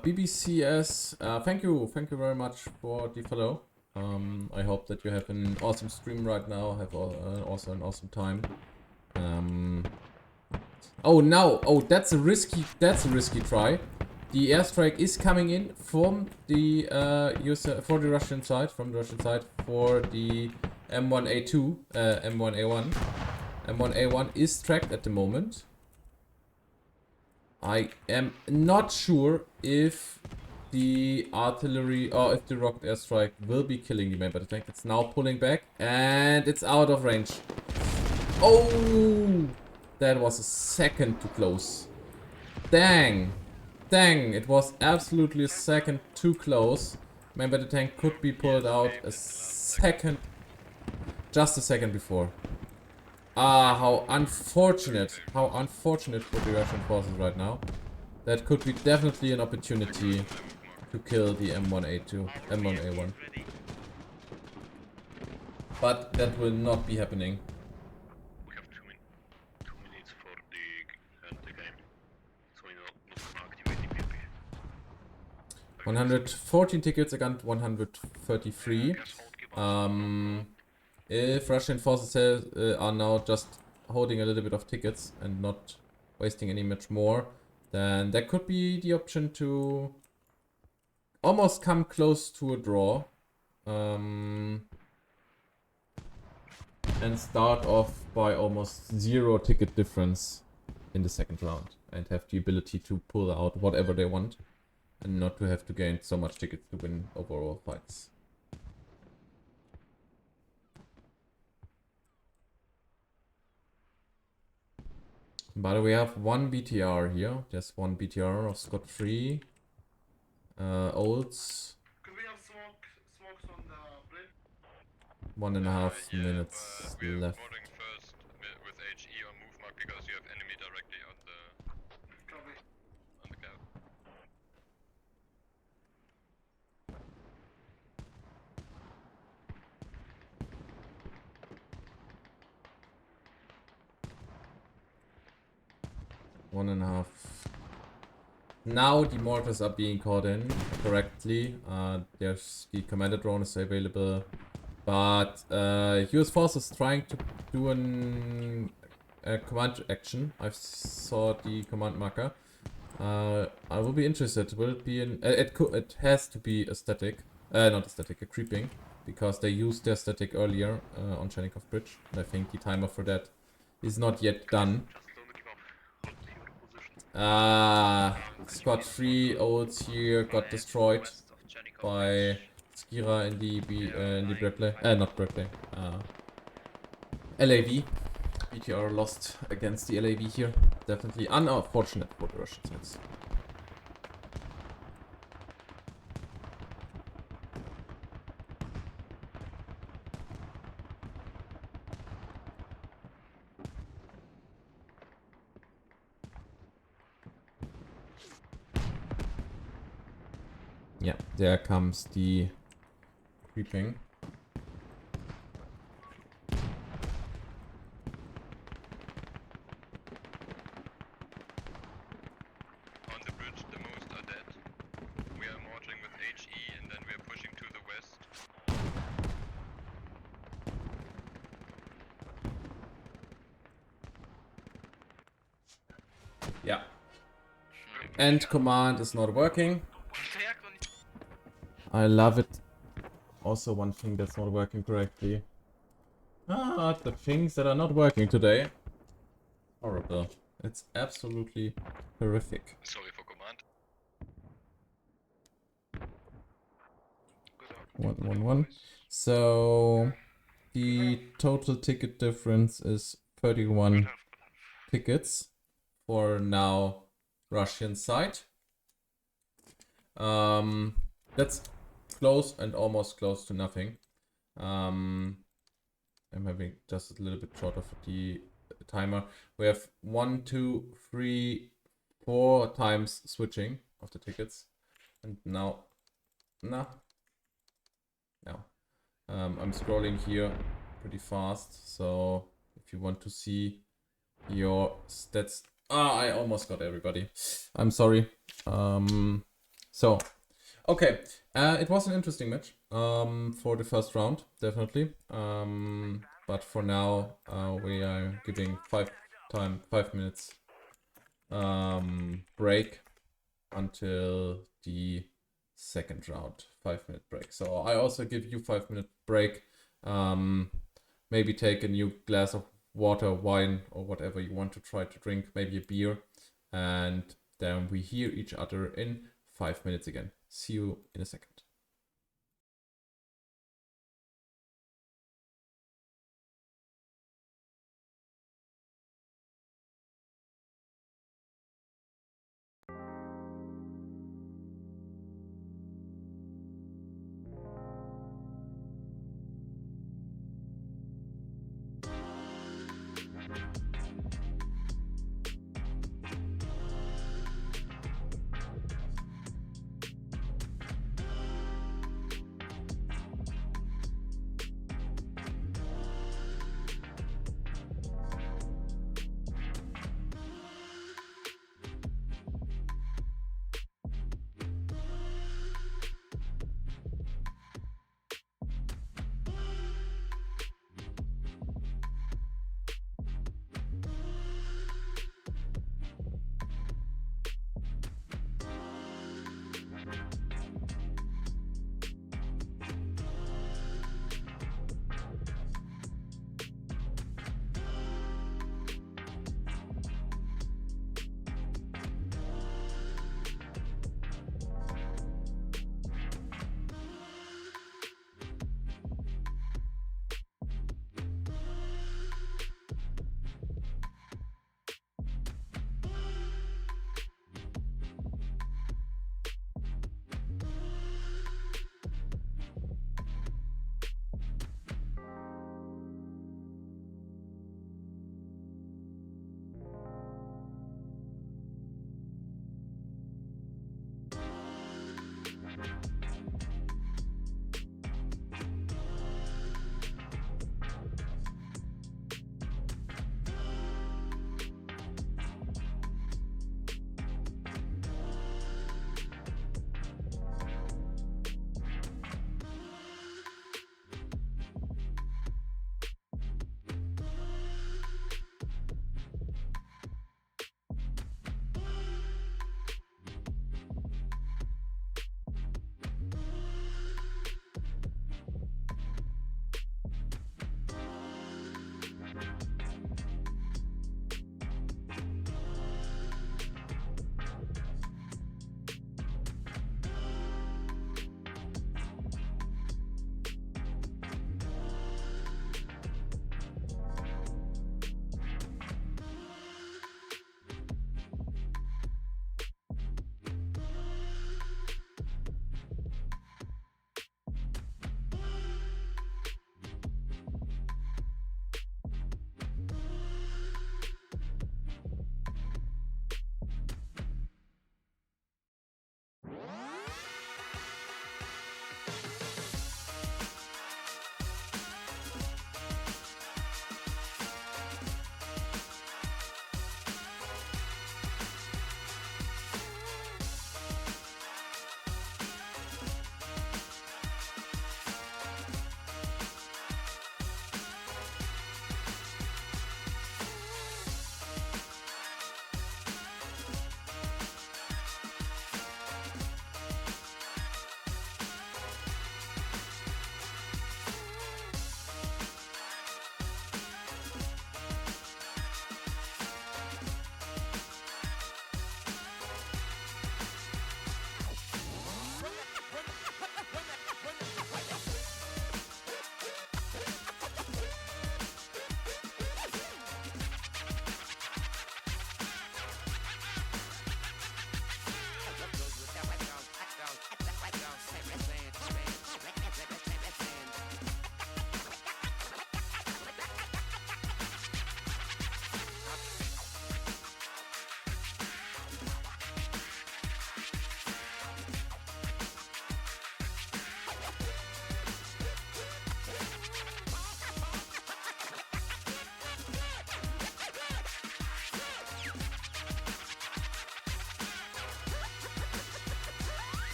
BBCS, thank you very much for the follow. I hope that you have an awesome stream right now, have also an awesome time. Oh, that's a risky try. The airstrike is coming in from the Russian side, for the M1A2, M1A1, M1A1 is tracked at the moment. I am not sure if the artillery or if the rocket airstrike will be killing the main battle tank. It's now pulling back and it's out of range. Oh! That was a second too close. Dang! Dang! It was absolutely a second too close. Main battle tank could be pulled out a second. Just a second before. Ah, how unfortunate. How unfortunate for the Russian forces right now. That could be definitely an opportunity to kill the M1A2, M1A1. But that will not be happening. We have 2 minutes for the game. So we not activate immediately. 114 tickets against 133. If Russian forces are now just holding a little bit of tickets and not wasting any much more, then that could be the option to almost come close to a draw. And start off by almost 0 ticket difference in the second round. And have the ability to pull out whatever they want. And not to have to gain so much tickets to win overall fights. But we have one BTR here. There's one BTR of Scott Free. Olds. Could we have smokes on the bridge? 1.5 minutes we are left. boarding first with HE on move mark because you have enemy directly on the Copy. cap. One and a half. Now the mortars are being called in correctly. There's the commander drone is available, but US forces trying to do a command action. I saw the command marker. I will be interested. Will it be an? It has to be a static. Not a static, a creeping, because they used their static earlier on Chernikov Bridge. And I think the timer for that is not yet done. Squad 3 Olds here got destroyed by Skira in the Brickley. Not Brickley. LAV. BTR lost against the LAV here. Definitely unfortunate for the Russian sides. Yeah, there comes the creeping. On the bridge, the most are dead. We are marching with HE and then we are pushing to the west. Yeah. And command is not working. I love it. Also one thing that's not working correctly. The things that are not working today. Horrible. It's absolutely horrific. Sorry for command. 111. So the total ticket difference is 31 tickets for now Russian side. That's close and almost close to nothing. I'm having just a little bit short of the timer. We have 1, 2, 3, 4 times switching of the tickets, and now, I'm scrolling here pretty fast. So if you want to see your stats, I almost got everybody. I'm sorry. So. Okay, it was an interesting match for the first round, definitely. But for now, we are giving 5 minutes break until the second round. 5-minute break. So I also give you 5-minute break. Maybe take a new glass of water, wine, or whatever you want to try to drink, maybe a beer. And then we hear each other in 5 minutes again. See you in a second.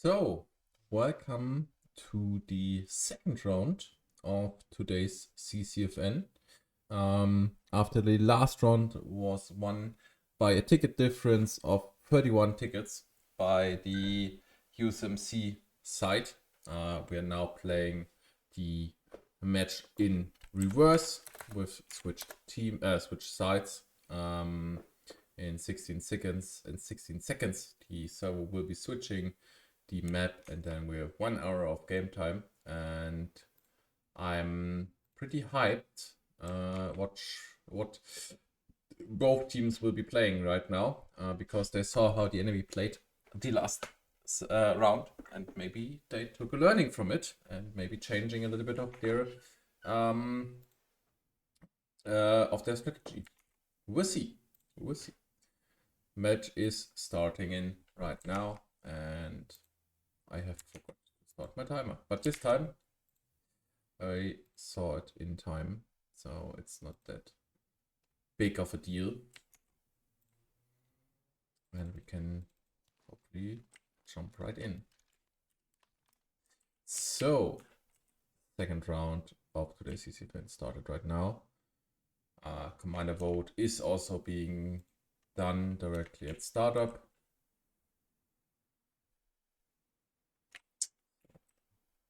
So, welcome to the second round of today's CCFN. After the last round was won by a ticket difference of 31 tickets by the USMC side. We are now playing the match in reverse with switched sides. In 16 seconds. The server will be switching the map, and then we have 1 hour of game time. And I'm pretty hyped. Watch what both teams will be playing right now, because they saw how the enemy played the last round, and maybe they took a learning from it, and maybe changing a little bit of their strategy. We'll see. We'll see. Match is starting in right now, and I have forgot to start my timer. But this time I saw it in time, so it's not that big of a deal. And we can hopefully jump right in. So, second round of today's CCFN started right now. Commander vote is also being done directly at startup.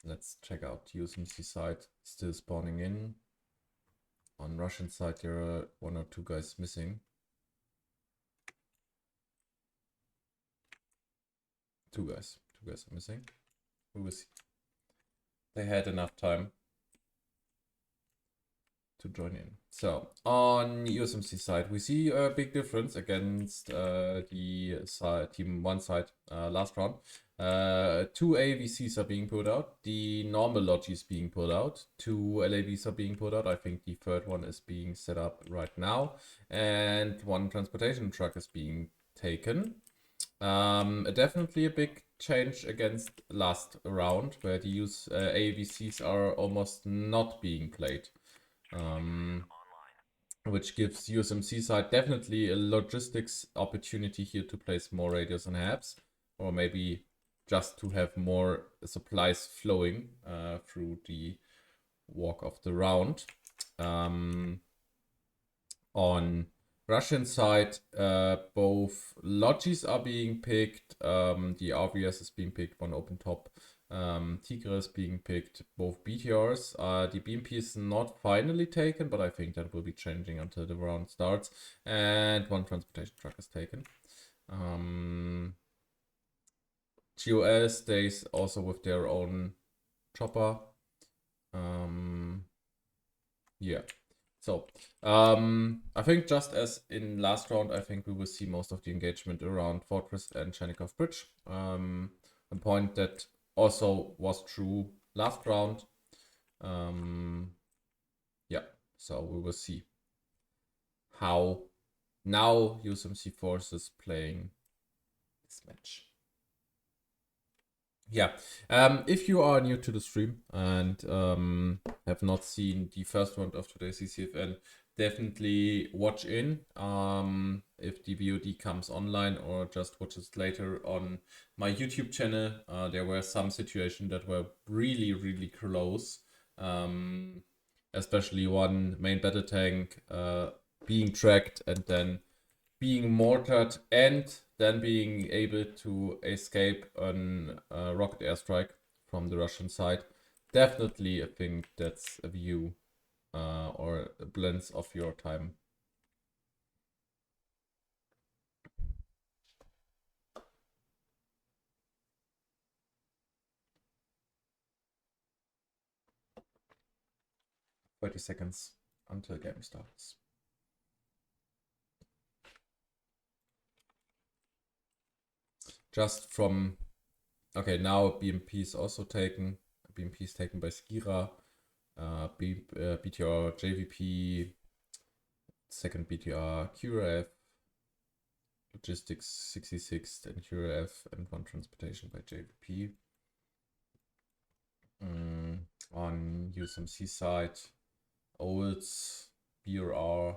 Let's check out USMC side, still spawning in. On Russian side, there are 1 or 2 guys missing. Two guys are missing. We will see. They had enough time to join in. So on USMC side, we see a big difference against the team one side last round. 2 AVCs are being pulled out. The normal logi is being pulled out. 2 LAVs are being pulled out. I think the third one is being set up right now. And 1 transportation truck is being taken. Definitely a big change against last round, where the AVCs are almost not being played. Which gives USMC side definitely a logistics opportunity here to place more radios and hubs, or maybe just to have more supplies flowing through the walk of the round. On Russian side, both logis are being picked. The RVS is being picked, 1 open top. Tigre is being picked, both BTRs. The BMP is not finally taken, but I think that will be changing until the round starts. And 1 transportation truck is taken. GOL stays also with their own chopper. Yeah. So, I think just as in last round, I think we will see most of the engagement around Fortress and Chernikov Bridge. A point that also was true last round. Yeah, so we will see how now USMC forces playing this match. Yeah, if you are new to the stream and have not seen the first round of today's CCFN, definitely watch in if the VOD comes online, or just watch it later on my YouTube channel. There were some situations that were really, really close, especially 1 main battle tank being tracked and then being mortared, and then being able to escape a rocket airstrike from the Russian side. Definitely, I think that's a view or a blends of your time. "30 seconds until game starts." Just from... Okay, now BMP is also taken. BMP is taken by Skira. BTR JVP. Second BTR QRF. Logistics 66 and QRF, and 1 transportation by JVP. On USMC side, Olds, BRR,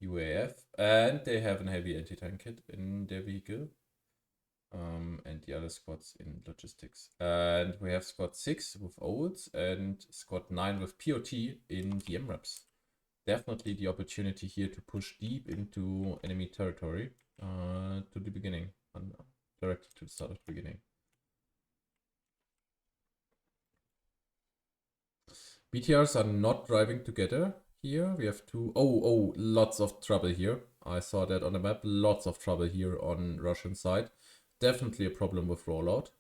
UAF, and they have a heavy anti-tank kit in their vehicle. and the other squads in logistics. And we have squad 6 with Olds and squad 9 with POT in the MRAPs. Definitely the opportunity here to push deep into enemy territory to the beginning, directly to the start of the beginning. BTRs are not driving together here. We have two. Oh, lots of trouble here. I saw that on the map. Lots of trouble here on Russian side. Definitely a problem with rollout.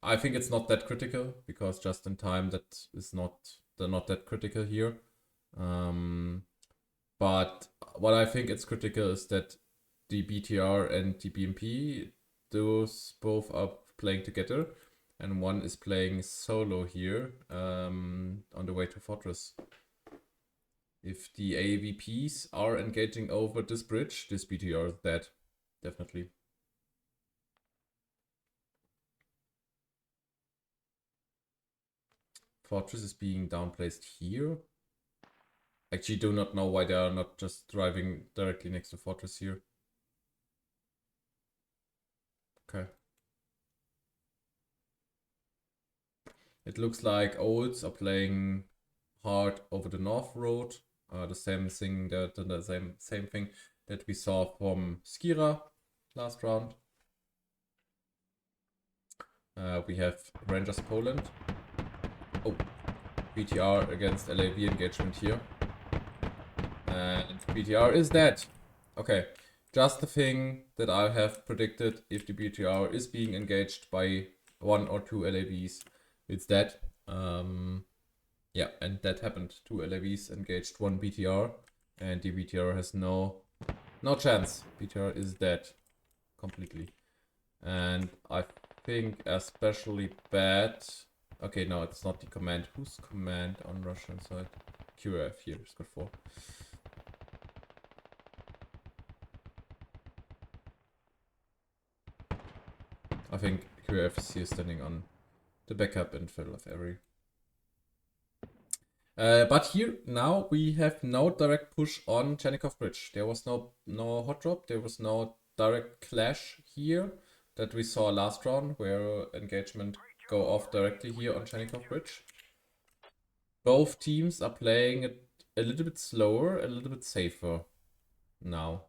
I think it's not that critical because just in time they're not that critical here. But what I think it's critical is that the BTR and the BMP, those both are playing together, and one is playing solo here on the way to Fortress. If the AVPs are engaging over this bridge, this BTR is dead, definitely. Fortress is being downplaced here. Actually, do not know why they are not just driving directly next to Fortress here. Okay. It looks like Olds are playing hard over the North Road. The same thing same thing that we saw from Skira last round. We have Rangers Poland. Oh, BTR against LAV engagement here. And BTR is dead. Okay, just the thing that I have predicted. If the BTR is being engaged by 1 or 2 LAVs, it's dead. Yeah, and that happened. 2 LAVs engaged 1 BTR, and the BTR has no chance. BTR is dead completely. And I think especially bad. Okay, no, it's not the command. Who's command on Russian side? QF here, squad 4. I think QF is here standing on the backup infill of every. But here now we have no direct push on Chernikov Bridge. There was no hot drop. There was no direct clash here that we saw last round, where engagement go off directly here on Chernikov Bridge. Both teams are playing it a little bit slower, a little bit safer now.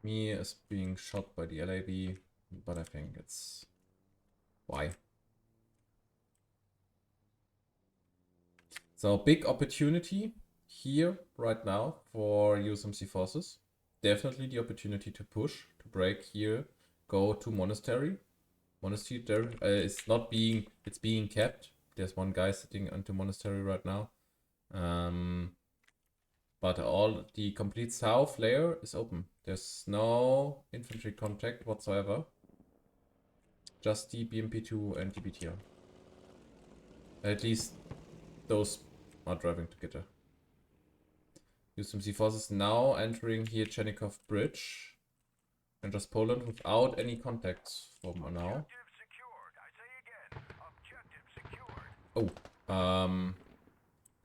Me is being shot by the LAB, but I think it's... Why? So big opportunity here right now for USMC forces. Definitely the opportunity to push, to break here, go to Monastery. Monastery there is not being, it's being kept. There's one guy sitting onto Monastery right now. But all the complete south layer is open. There's no infantry contact whatsoever. Just the BMP2 and the BTR. At least those are driving together. USMC forces now entering here Chernikov Bridge. And just Poland without any contacts from now. Oh,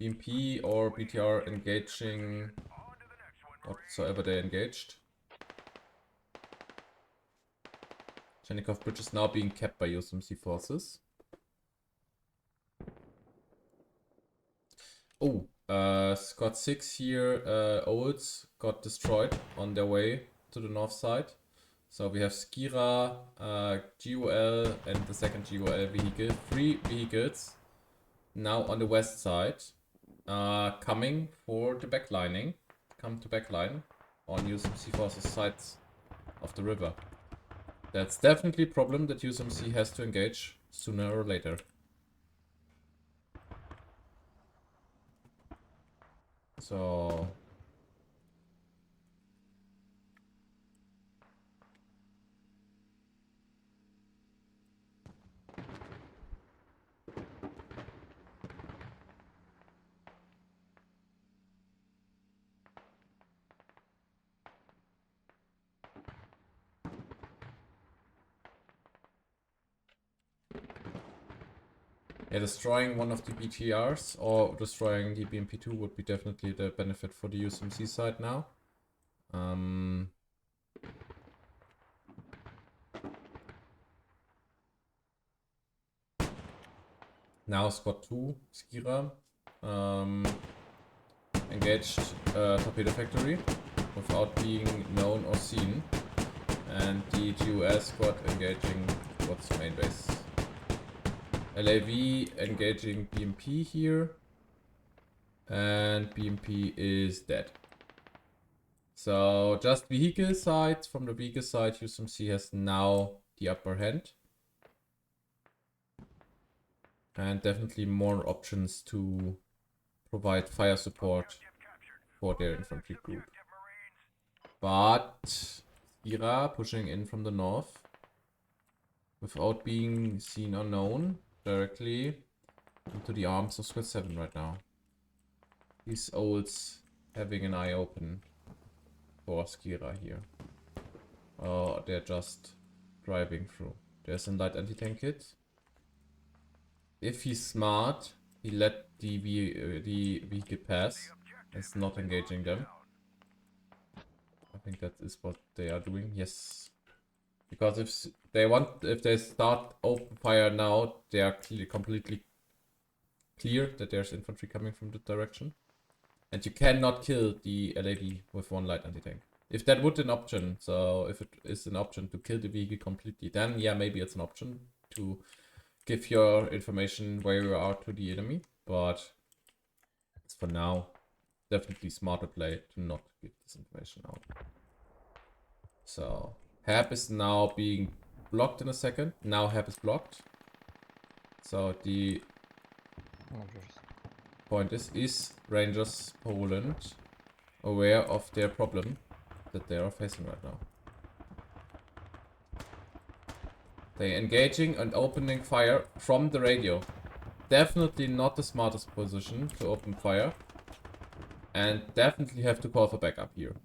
BMP or BTR engaging whatsoever they engaged. Chernikov Bridge is now being kept by USMC forces. Oh, Squad 6 here, Olds got destroyed on their way to the north side. So we have Skira, GUL and the second GUL vehicle. 3 vehicles now on the west side, coming for the backlining. Come to backline on USMC forces sides of the river. That's definitely a problem that USMC has to engage sooner or later. So Yeah, destroying one of the BTRs or destroying the BMP2 would be definitely the benefit for the USMC side now. Now squad 2, Skira, engaged torpedo factory without being known or seen. And the GUS squad engaging what's main base. LAV engaging BMP here. And BMP is dead. So just vehicle side, from the vehicle side, USMC has now the upper hand. And definitely more options to provide fire support for their infantry group. But Ira pushing in from the north without being seen or known directly into the arms of Squad 7 right now. These olds having an eye open for Skira here. Oh, they're just driving through. There's a light anti-tank kit. If he's smart, he let the vehicle pass. It's not engaging them. I think that is what they are doing. Yes. Because if they start open fire now, they are completely clear that there's infantry coming from that direction. And you cannot kill the LAV with one light anti-tank. If that would an option, so if it is an option to kill the vehicle completely, then yeah, maybe it's an option to give your information where you are to the enemy. But it's for now definitely smarter play to not give this information out. So HAB is now being blocked in a second. Now HAB is blocked. So the point is Rangers Poland aware of their problem that they are facing right now? They're engaging and opening fire from the radio. Definitely not the smartest position to open fire. And definitely have to call for backup here.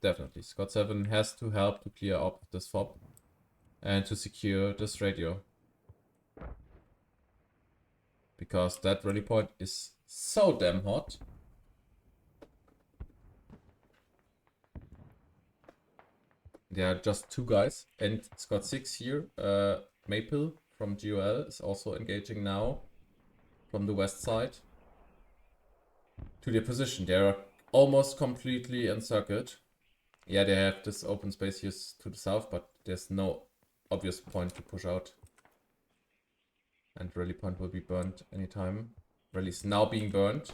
Definitely. Squad 7 has to help to clear up this fob. And to secure this radio. Because that rally point is so damn hot. There are just two guys. And Squad 6 here, Maple from GOL is also engaging now from the west side to their position. They are almost completely encircled. Yeah, they have this open space here to the south, but there's no obvious point to push out. And rally point will be burned anytime. Rally is now being burned.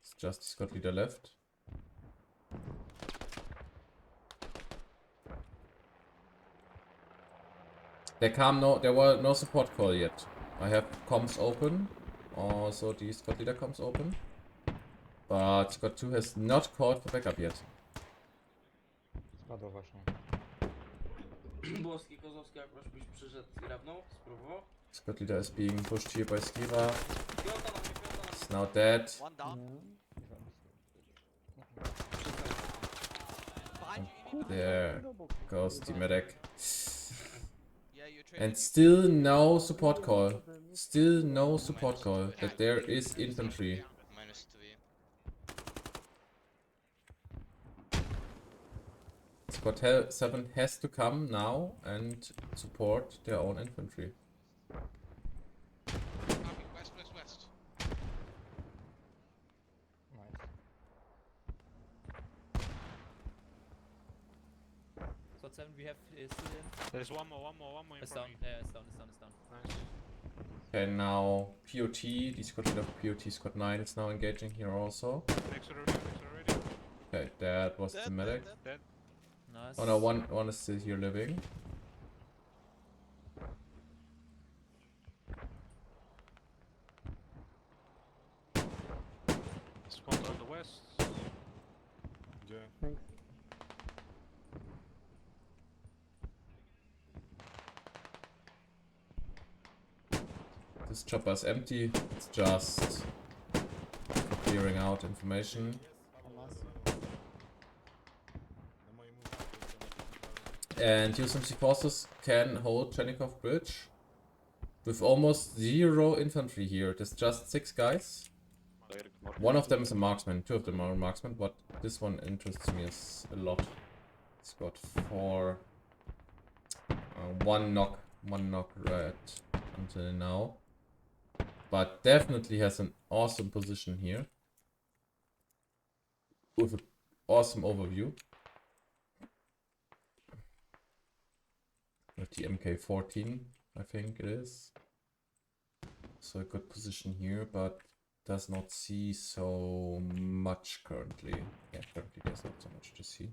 It's just Scott leader left. There were no support call yet. I have comms open. Also the Scott leader comms open. But Scott 2 has not called for backup yet. Spadł właśnie. Włoski Kozowski, jak byś przyszedł i rawnął, spróbował. Scott leader is being pushed here by Skiva. Piąta na mnie, piąta na mnie. It's now dead. One down. There goes the medic. Yeah, you trade. And still no support call. Still no support call that there is infantry. Squad 7 has to come now and support their own infantry. West, west, west. Nice. Squad 7, we have civilian. There's one more in It's front down. of me. Yeah, it's down, it's down, it's down. Nice. Okay, now POT, the squad leader of POT Squad 9 is now engaging here also. Next to the radio, next to the radio. Okay, that was the medic. Dead. Nice. Oh no, one is still here living. Spot on the west. Yeah. Thanks. This chopper is empty, it's just clearing out information. And USMC forces can hold Chernikov Bridge with almost 0 infantry here. There's just 6 guys. One of them is a marksman, 2 of them are marksmen, but this one interests me a lot. It's got 4, 1 knock right until now. But definitely has an awesome position here. With an awesome overview. With the MK14, I think it is. So a good position here, but does not see so much currently. Yeah, currently there's not so much to see.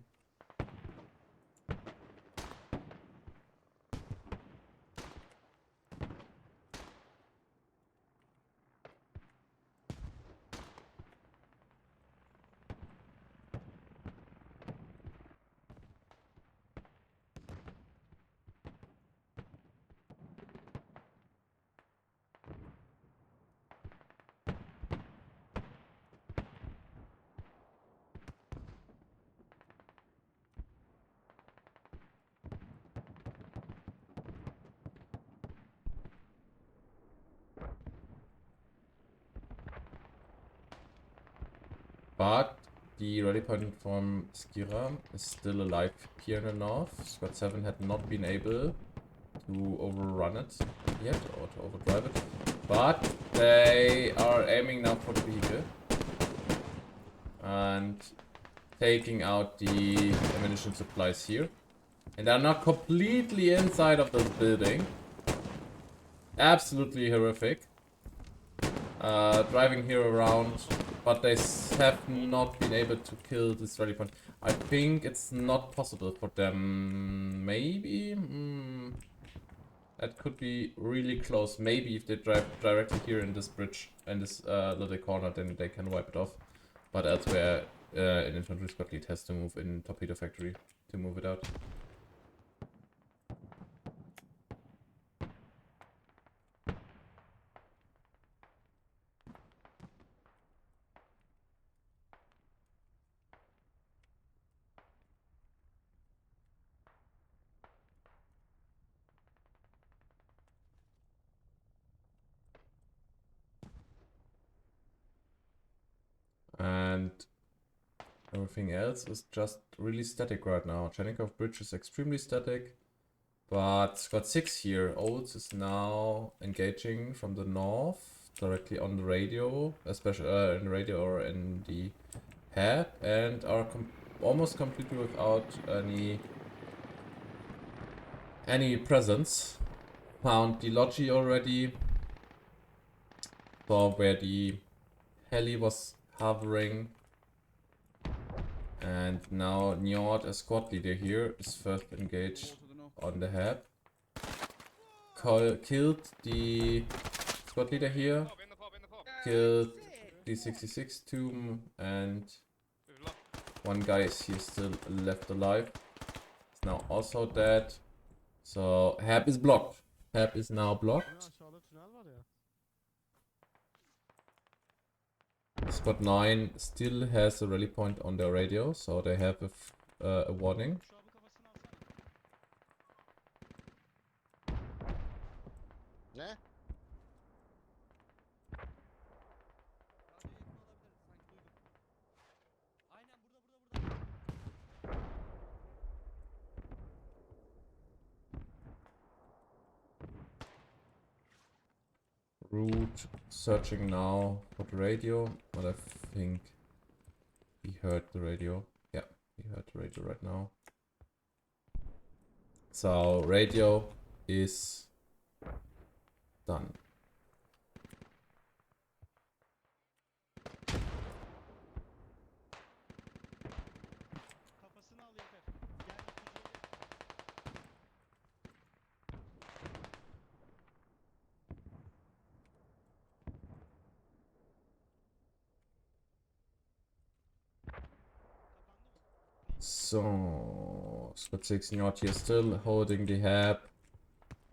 But the rally point from Skira is still alive here in the north. Squad 7 had not been able to overrun it yet, or to overdrive it. But they are aiming now for the vehicle. And taking out the ammunition supplies here. And they're not completely inside of this building. Absolutely horrific. Driving here around, but they have not been able to kill this rally point. I think it's not possible for them. Maybe? That could be really close. Maybe if they drive directly here in this bridge, in this little corner, then they can wipe it off. But elsewhere, an infantry squad lead has to move in Torpedo Factory to move it out. And everything else is just really static right now. Chernikov Bridge is extremely static. But Squad 6 here, Olds is now engaging from the north, directly on the radio, especially in the radio or in the head, and are almost completely without any presence. Found the Logi already, for where the heli was hovering. And now Njord, a squad leader here, is first engaged on the head. Killed the squad leader here. Killed the 66 tomb, and one guy is here still left alive. He's now also dead. So Hab is blocked. Hab is now blocked. Squad 9 still has a rally point on their radio, so they have a warning. Ne? Root searching now for the radio, but I think he heard the radio. Yeah, he heard the radio right now. So radio is done. So Squad 6 not here, still holding the hab,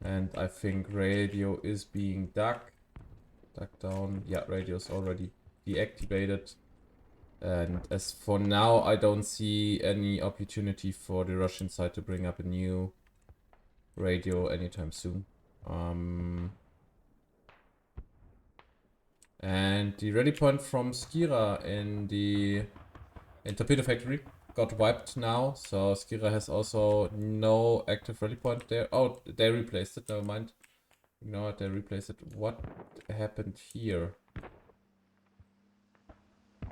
and I think radio is being dug down. Yeah, radio is already deactivated, And as for now, I don't see any opportunity for the Russian side to bring up a new radio anytime soon. And the ready point from Skira in the Torpedo Factory got wiped now, so Skira has also no active rally point there. Oh, they replaced it, never mind. Ignore it, they replaced it. What happened here?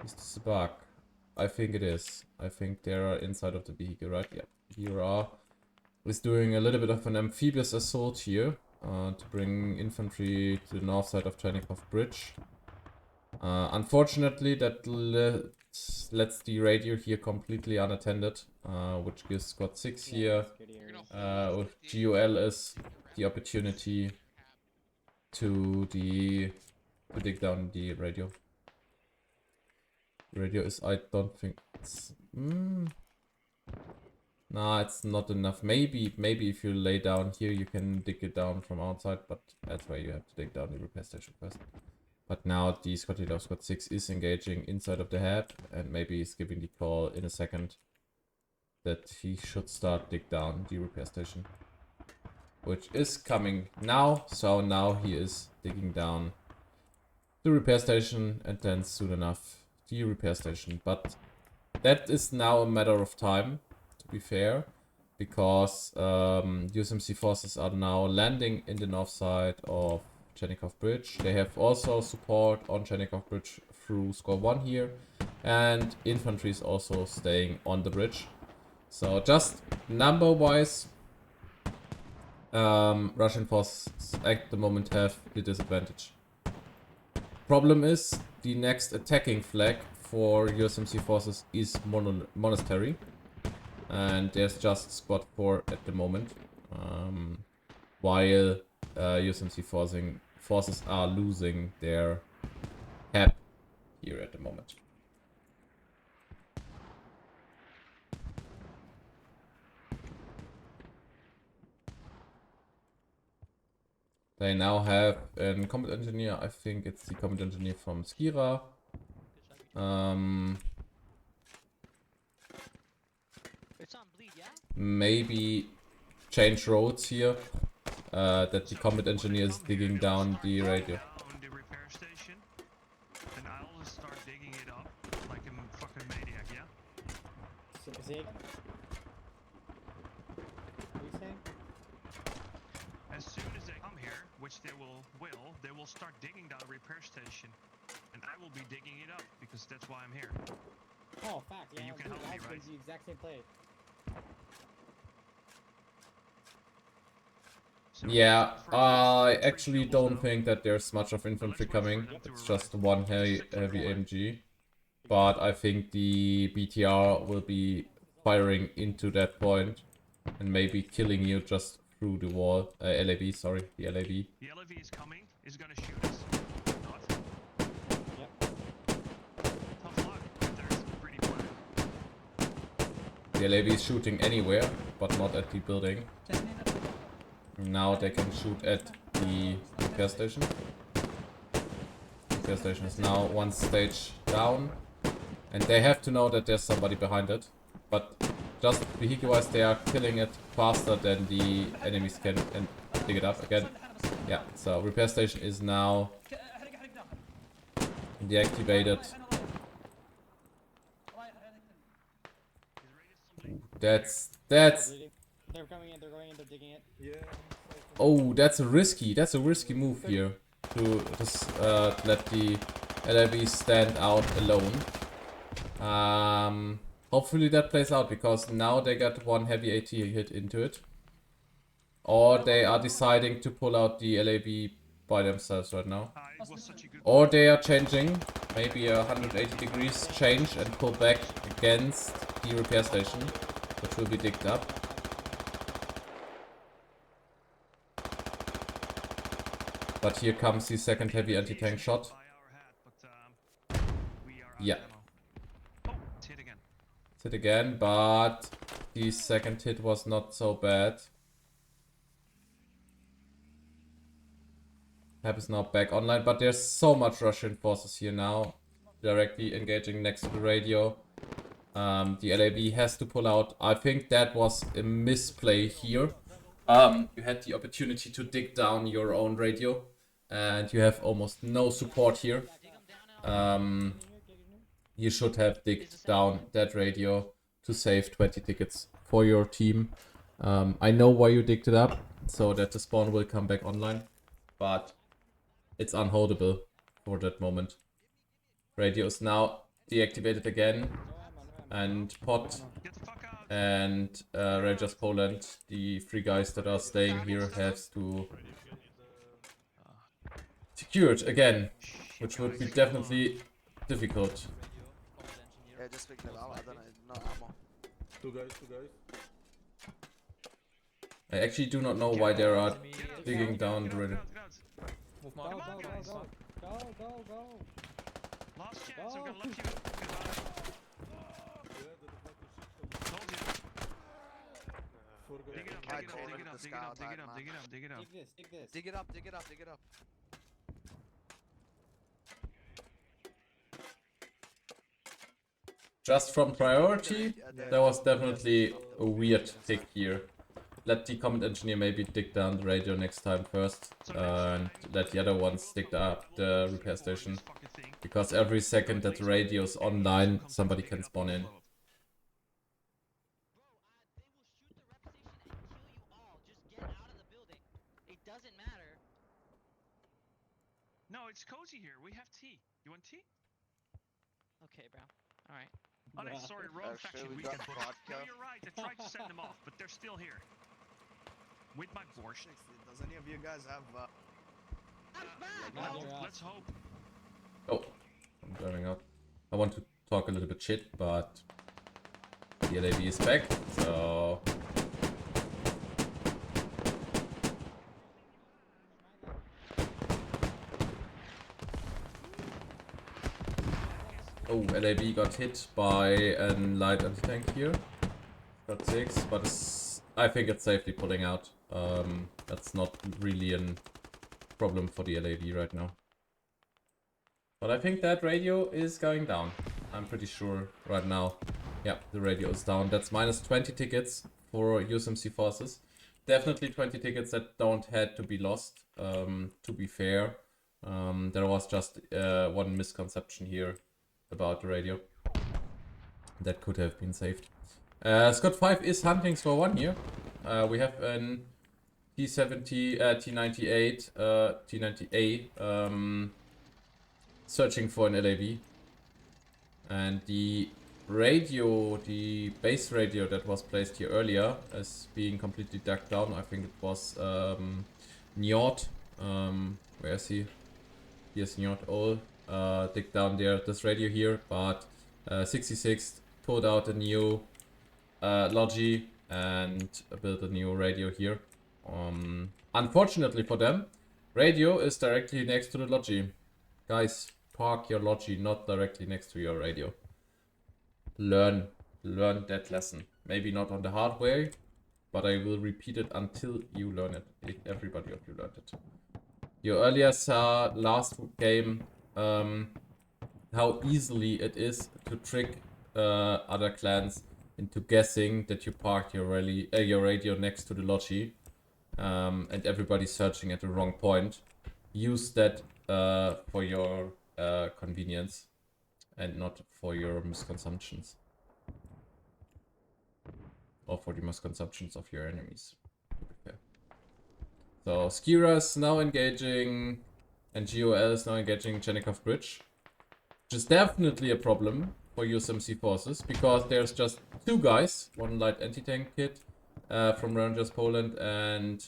Is this a bug? I think it is. I think they are inside of the vehicle, right? Yeah. Here is doing a little bit of an amphibious assault here to bring infantry to the north side of Chernikov Bridge. Unfortunately, that lets the radio here completely unattended, which gives Squad 6 here with GOL is the opportunity to dig down the radio. Radio is, I don't think it's nah, it's not enough. Maybe if you lay down here you can dig it down from outside, but that's why you have to dig down the repair station first. But now the Scotty Love Squad 6 is engaging inside of the hab, and maybe he's giving the call in a second that he should start dig down the repair station, which is coming now. So now he is digging down the repair station, and then soon enough the repair station. But that is now a matter of time, to be fair, because USMC forces are now landing in the north side of Chernikov Bridge. They have also support on Chernikov Bridge through Score 1 here, and infantry is also staying on the bridge. So just number wise, Russian forces at the moment have the disadvantage. Problem is, the next attacking flag for USMC forces is Monastery, and there's just Squad 4 at the moment, while USMC forces are losing their hab here at the moment. They now have a combat engineer. I think it's the combat engineer from Skira. Maybe change roads here. That the combat engineer is digging down the radio. The repair station, then I'll just start digging it up like a fucking maniac, yeah? Zig? What are you saying? As soon as they come here, which they will start digging down the repair station. And I will be digging it up, because that's why I'm here. Oh, fact, yeah, You can help me, right? the exact same play. So Yeah, for I infantry actually kills, don't though, think that there's much of infantry let's wait for coming. them to It's arrive. just one heavy AMG. But I think the BTR will be firing into that point and maybe killing you just through the wall. LAV, sorry, the LAV. The LAV is coming, is gonna shoot us. Not. Yep. Tough luck, but there's pretty plan. The LAV is shooting anywhere, but not at the building. Now they can shoot at the repair station. The repair station is now one stage down. And they have to know that there's somebody behind it. But just vehicle-wise, they are killing it faster than the enemies can and dig it up again. Yeah, so repair station is now deactivated. That's They're coming in, they're going in, they're digging it. Yeah. oh, that's a risky move here to just let the LIV stand out alone. Hopefully that plays out, because now they got one heavy AT hit into it. Or they are deciding to pull out the LAV by themselves right now. It was such a good Or they are changing, maybe a 180 degrees change and pull back against the repair station, which will be digged up. But here comes the second heavy anti-tank shot. by our hat, but we are out Yeah. of ammo. Oh, it's hit again. Hit again, but the second hit was not so bad. Hab is now back online, but there's so much Russian forces here now. directly engaging next to the radio. The LAV has to pull out. I think that was a misplay here. You had the opportunity to dig down your own radio, and you have almost no support here. You should have digged down that radio to save 20 tickets for your team. I know why you digged it up, so that the spawn will come back online, but it's unholdable for that moment. Radio is now deactivated again, and Pot and Rangers Poland, the 3 guys that are staying here, have to secure it again, which would be definitely difficult. Yeah, just pick them out. I don't know, no ammo. 2 guys. I actually do not know why they are digging down the radio. Move Go, more. go, go, go. Go. Last chance, I'm gonna let you. Dig it up, dig it up. Dig this. Dig it up. Just from priority, there was definitely a weird tick here. Let the comment engineer maybe dig down the radio next time first, and let the other ones dig up the repair station. Because every second that the radio is online, somebody can spawn in. No, it's cozy here. We have tea. You want tea? Okay, bro. Alright. Oh, no, sorry, wrong faction. we We got can... vodka. No, you're right. I tried to send them off, but they're still here. With my borscht. Does any of you guys have Well, let's hope. Oh, I'm driving up. I want to talk a little bit shit, but the LAV is back, so... Oh, LAV got hit by a light anti-tank here. Got 6, but I think it's safely pulling out. That's not really a problem for the LAV right now. But I think that radio is going down. I'm pretty sure right now. Yeah, the radio is down. That's minus 20 tickets for USMC forces. Definitely 20 tickets that don't had to be lost, to be fair. There was just one misconception here about the radio that could have been saved. Scott 5 is hunting for 1 here. We have an T70, T98, T90A searching for an LAV. And the radio, the base radio that was placed here earlier is being completely dug down. I think it was Njord. Where is he? Here's Njord all. Dig down there, this radio here, but 66 pulled out a new Logi and built a new radio here. Unfortunately for them, radio is directly next to the Logi. Guys, park your Logi not directly next to your radio. Learn that lesson. Maybe not on the hard way, but I will repeat it until you learn it. Everybody of you learned it. You earlier saw last game how easily it is to trick other clans into guessing that you parked your radio next to the Logi, and everybody's searching at the wrong point. Use that for your convenience and not for your misconceptions. Or for the misconceptions of your enemies, to be fair. So Skira is now engaging, and GOL is now engaging Chenikov Bridge, which is definitely a problem for USMC forces, because there's just 2 guys, 1 light anti-tank kit from Rangers Poland and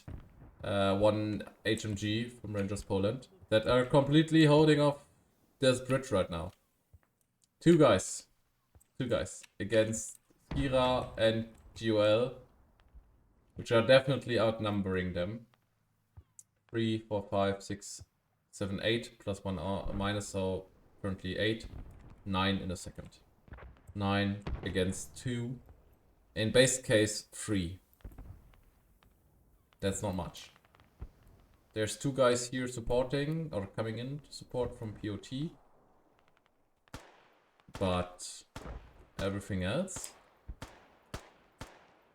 1 HMG from Rangers Poland, that are completely holding off this bridge right now. 2 guys against Skira and GOL, which are definitely outnumbering them. 3, 4, 5, 6, 7, 8 plus 1 minus, so currently 8, 9 in a second. 9 against 2. In base case 3. That's not much. There's 2 guys here supporting or coming in to support from POT. but everything else,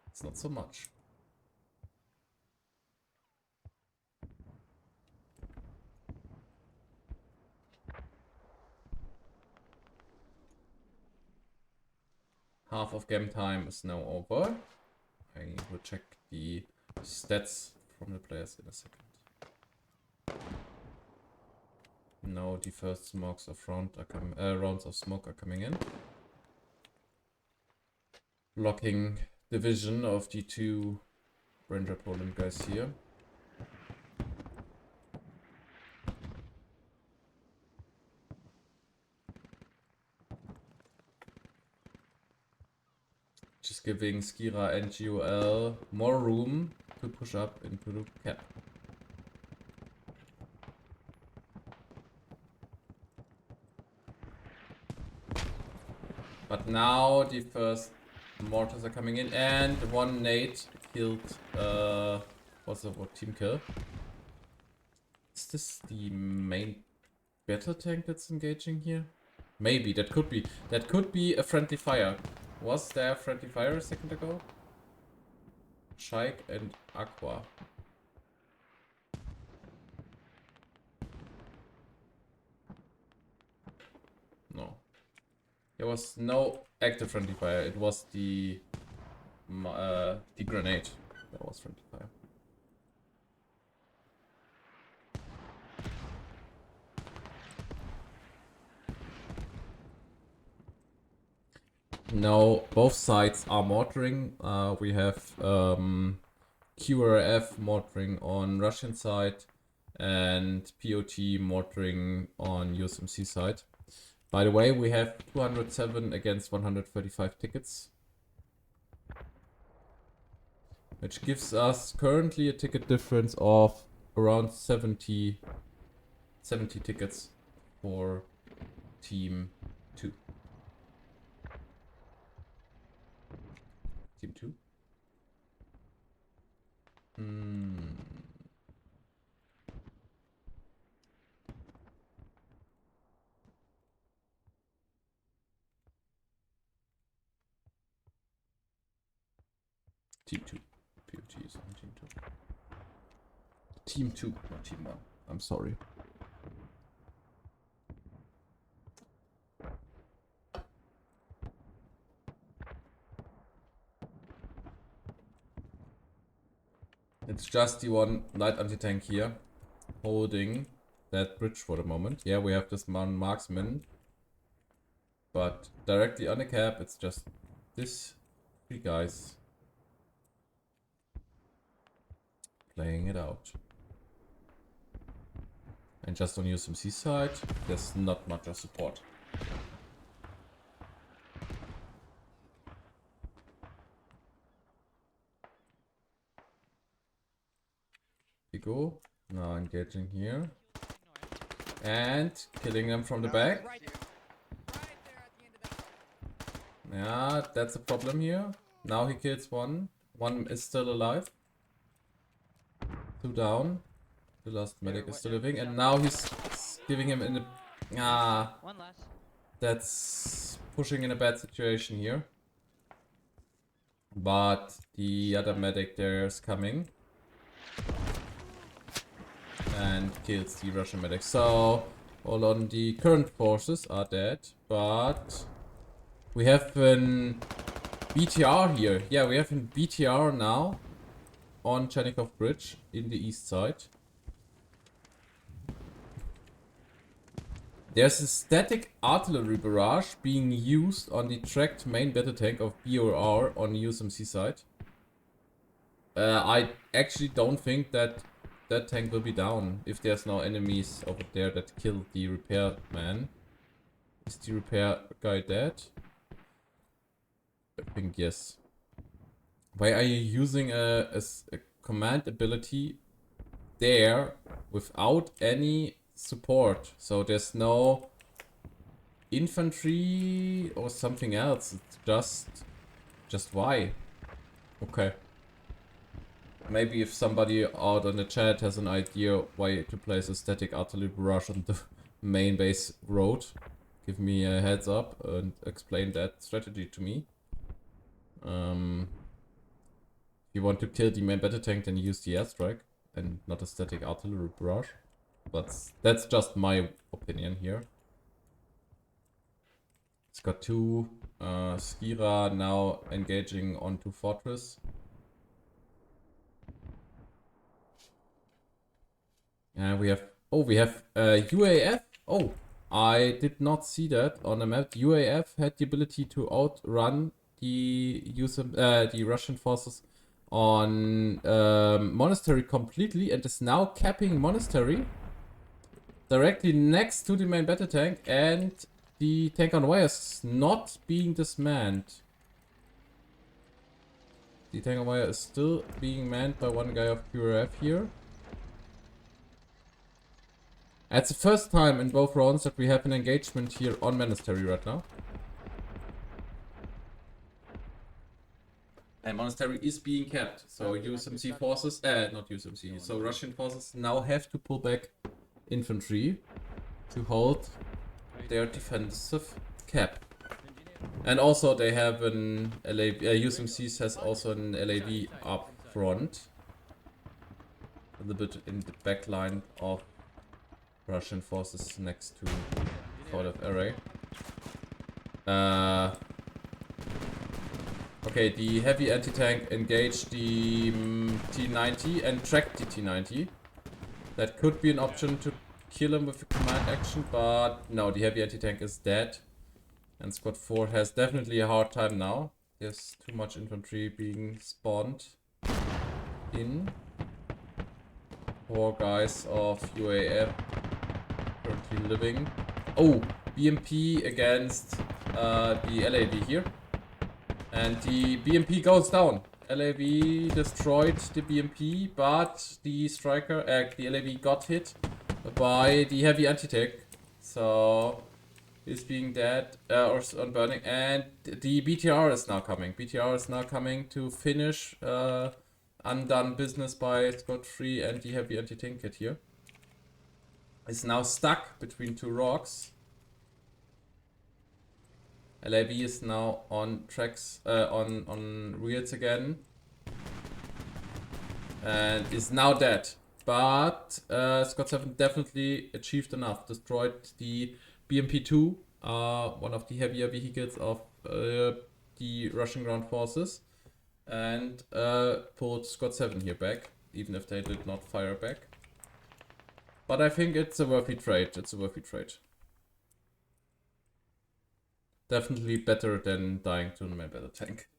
it's not so much. Half of game time is now over. I will check the stats from the players in a second. Now the first smokes of rounds of smoke are coming in, blocking the vision of the two Ranger Poland guys here. Just giving Skira and GOL more room to push up into the cap. But now the first mortars are coming in, and one nade killed, what's the word, team kill. Is this the main battle tank that's engaging here? Maybe, that could be a friendly fire. Was there a friendly fire a second ago? Shaik and Aqua. No. There was no active friendly fire. It was the grenade that was friendly fire. Now both sides are mortaring. We have QRF mortaring on Russian side and POT mortaring on USMC side. By the way, we have 207 against 135 tickets, which gives us currently a ticket difference of around 70 tickets for team 2. Team 2? Team 2. POT is on team 2. Team 2, not team 1. I'm sorry. It's just the one light anti-tank here holding that bridge for the moment. Yeah, we have this marksman, but directly on the cap, it's just this 3 guys playing it out. And just on USMC side, there's not much of support. Go now engaging here and killing them from the back. Yeah, that's a problem here. Now he kills one. One is still alive. 2 down. The last medic is still living, and now he's giving him in the One last. That's pushing in a bad situation here. But the other medic there is coming and kills the Russian medic. So all on the current forces are dead, but we have an BTR here. Yeah, we have an BTR now on Chernikov Bridge in the east side. There's a static artillery barrage being used on the tracked main battle tank of BOR on the USMC side. I actually don't think that that tank will be down if there's no enemies over there that kill the repair man. Is the repair guy dead? I think yes. Why are you using a command ability there without any support? So there's no infantry or something else. It's just why? Okay. Maybe if somebody out on the chat has an idea why to place a static artillery barrage on the main base road, give me a heads up and explain that strategy to me. If you want to kill the main battle tank, then use the airstrike and not a static artillery barrage. But that's just my opinion here. It's got two Skira now engaging onto Fortress. And we have UAF. Oh, I did not see that on the map. UAF had the ability to outrun the Russian forces on Monastery completely and is now capping Monastery directly next to the main battle tank, and the tank on wire is not being dismanned. The tank on wire is still being manned by one guy of QRF here. It's the first time in both rounds that we have an engagement here on Monastery right now. And Monastery is being kept, so USMC forces, not USMC, so Russian forces now have to pull back infantry to hold their defensive cap. And also they have an LAV, USMC has also an LAV up front, a little bit in the back line of Russian forces next to sort of array. Okay, the heavy anti-tank engaged the T-90 and tracked the T-90. That could be an option to kill him with a command action, but no, the heavy anti-tank is dead. And Squad 4 has definitely a hard time now. There's too much infantry being spawned in. 4 guys of UAF currently living. Oh, BMP against the LAV here. And the BMP goes down. LAV destroyed the BMP, but the striker, the LAV got hit by the heavy anti-tank. So he's being dead or on burning. And the BTR is now coming. BTR is now coming to finish undone business by Squad 3 and the heavy anti-tank kit here. Is now stuck between two rocks. LAV is now on tracks, on wheels again. And is now dead. But Squad 7 definitely achieved enough. Destroyed the BMP-2, one of the heavier vehicles of the Russian ground forces. And pulled Squad 7 here back, even if they did not fire back. But I think it's a worthy trade. It's a worthy trade. Definitely better than dying to the main battle tank.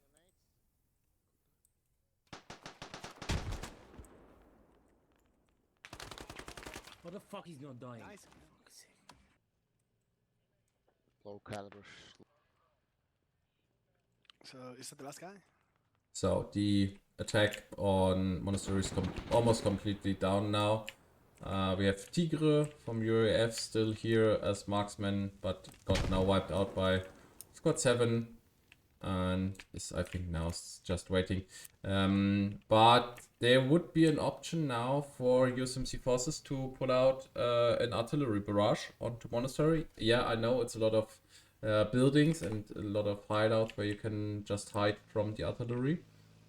What the fuck is not dying? Nice. Low caliber. So, is that the last guy? So the attack on Monastery is almost completely down now. We have Tigre from UAF still here as marksman, but got now wiped out by Squad 7. And is, I think, now just waiting. But there would be an option now for USMC forces to pull out an artillery barrage onto Monastery. Yeah, I know it's a lot of buildings and a lot of hideouts where you can just hide from the artillery.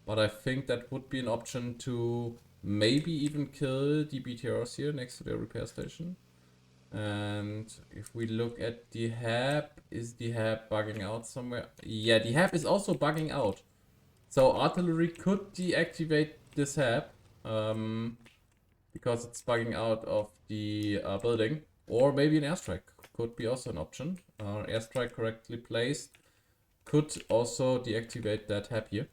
But I think that would be an option to maybe even kill the BTRs here next to their repair station. And if we look at the hab, is the hab bugging out somewhere? Yeah, the hab is also bugging out. So artillery could deactivate this hab because it's bugging out of the building. Or maybe an airstrike could be also an option. Airstrike correctly placed could also deactivate that hab here.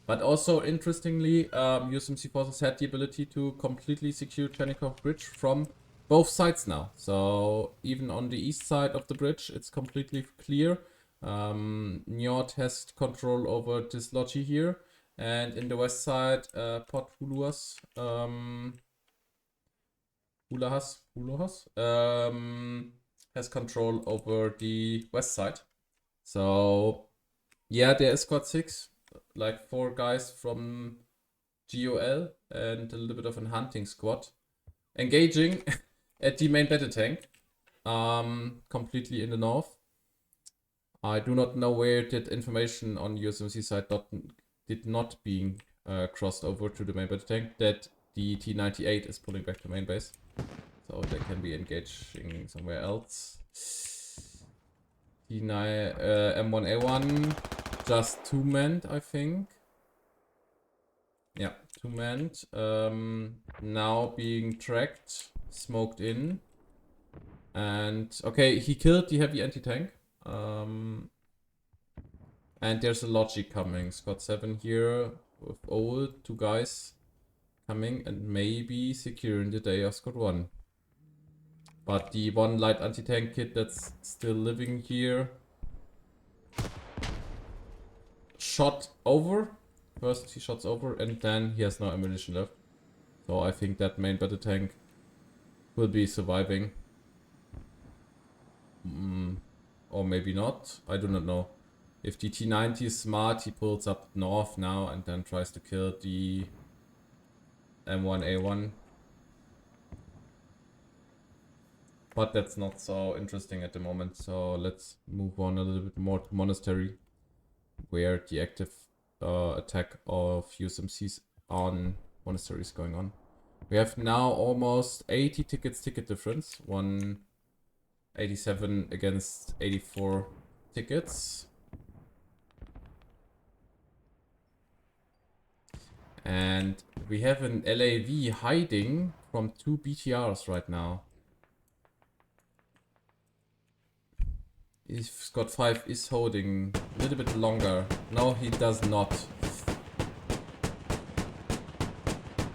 But also, interestingly, USMC forces had the ability to completely secure Chernikov Bridge from both sides now. So even on the east side of the bridge, it's completely clear. Njord has control over this lodgy here. And in the west side, Port Huluas, has control over the west side. So yeah, there is Squad 6. Like 4 guys from GOL and a little bit of a hunting squad engaging at the main battle tank. completely in the north. I do not know where that information on USMC side did not being crossed over to the main battle tank, that the T-98 is pulling back to main base. So they can be engaging somewhere else. T9, M1A1, just two-manned, I think. Yeah, two-manned. Now being tracked, smoked in. And, okay, he killed the heavy anti-tank. And there's a logic coming. Squad 7 here with old, two guys coming and maybe securing the day of Squad 1. But the one light anti-tank kit that's still living here shot over. First he shots over and then he has no ammunition left. So I think that main battle tank will be surviving. Or maybe not. I do not know. If the T-90 is smart, he pulls up north now and then tries to kill the M1A1. But that's not so interesting at the moment, so let's move on a little bit more to Monastery, where the active attack of USMCs on Monastery is going on. We have now almost 80 tickets ticket difference, 187 against 84 tickets. And we have an LAV hiding from two BTRs right now. If Squad 5 is holding a little bit longer. No, he does not.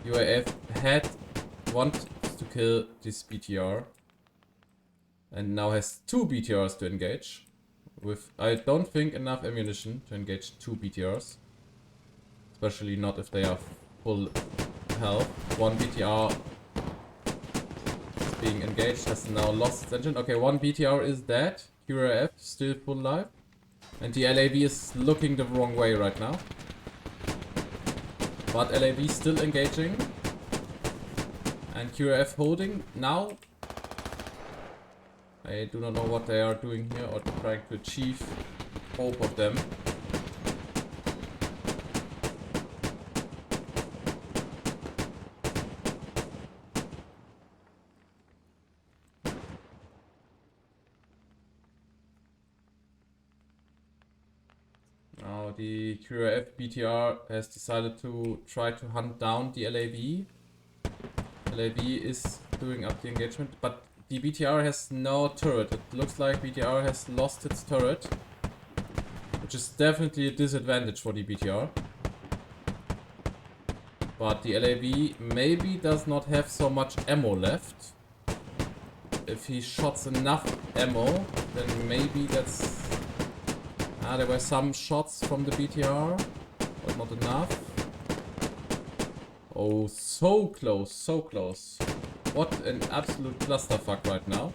UAF wanted to kill this BTR. And now has two BTRs to engage. With, I don't think, enough ammunition to engage two BTRs. Especially not if they are full health. One BTR is being engaged, has now lost its engine. Okay, one BTR is dead. QRF still full life. And the LAV is looking the wrong way right now. But LAV still engaging. And QRF holding now. I do not know what they are doing here or trying to achieve. Both of them. Now the QRF BTR has decided to try to hunt down the LAV. LAV is doing up the engagement, but the BTR has no turret. It looks like BTR has lost its turret, which is definitely a disadvantage for the BTR. But the LAV maybe does not have so much ammo left. If he shots enough ammo, then maybe that's... there were some shots from the BTR, but not enough. Oh, so close, so close. What an absolute clusterfuck right now.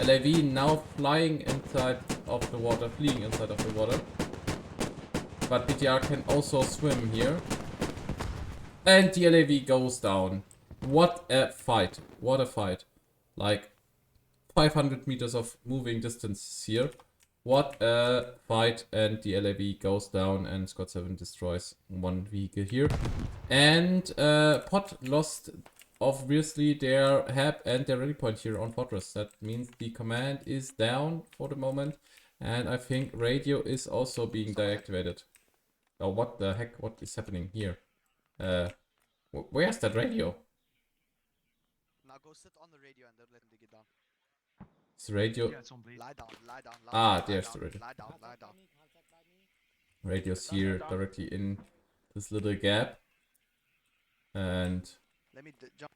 LAV now flying inside of the water, fleeing inside of the water. But BTR can also swim here. And the LAV goes down. What a fight. What a fight. Like 500 meters of moving distance here. What a fight, and the LAV goes down and Squad 7 destroys one vehicle here. And Pot lost obviously their HAB and their rally point here on Fortress. That means the command is down for the moment. And I think radio is also being deactivated. Oh, what the heck? What is happening here? Where's that radio? Now go sit on the radio and don't let him dig it down. It's radio. Lie down, lie down, lie Ah, down, there's lie the down, radio. lie down, lie down. Radio's here directly in this little gap. And Let me jump.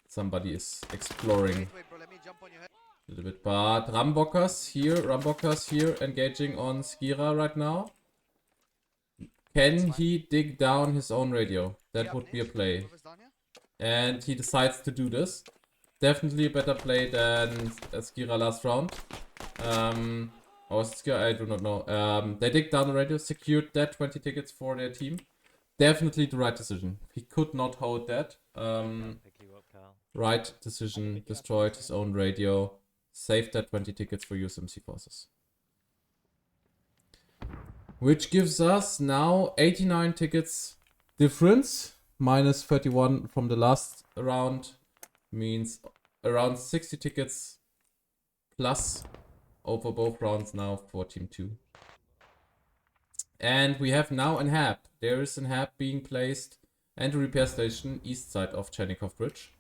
somebody is exploring Wait, bro, let me jump on your head. a little bit. But Rambockers here engaging on Skira right now. Can he dig down his own radio? That would be a play. And he decides to do this. Definitely a better play than Skira last round. Or Skira, I do not know. They dig down the radio, secured that 20 tickets for their team. Definitely the right decision. He could not hold that. Right decision, destroyed his own radio. save that 20 tickets for USMC forces. Which gives us now 89 tickets difference, minus 31 from the last round, means around 60 tickets plus over both rounds now for Team 2. And we have now an hab. There is an hab being placed and a repair station east side of Chernikov Bridge.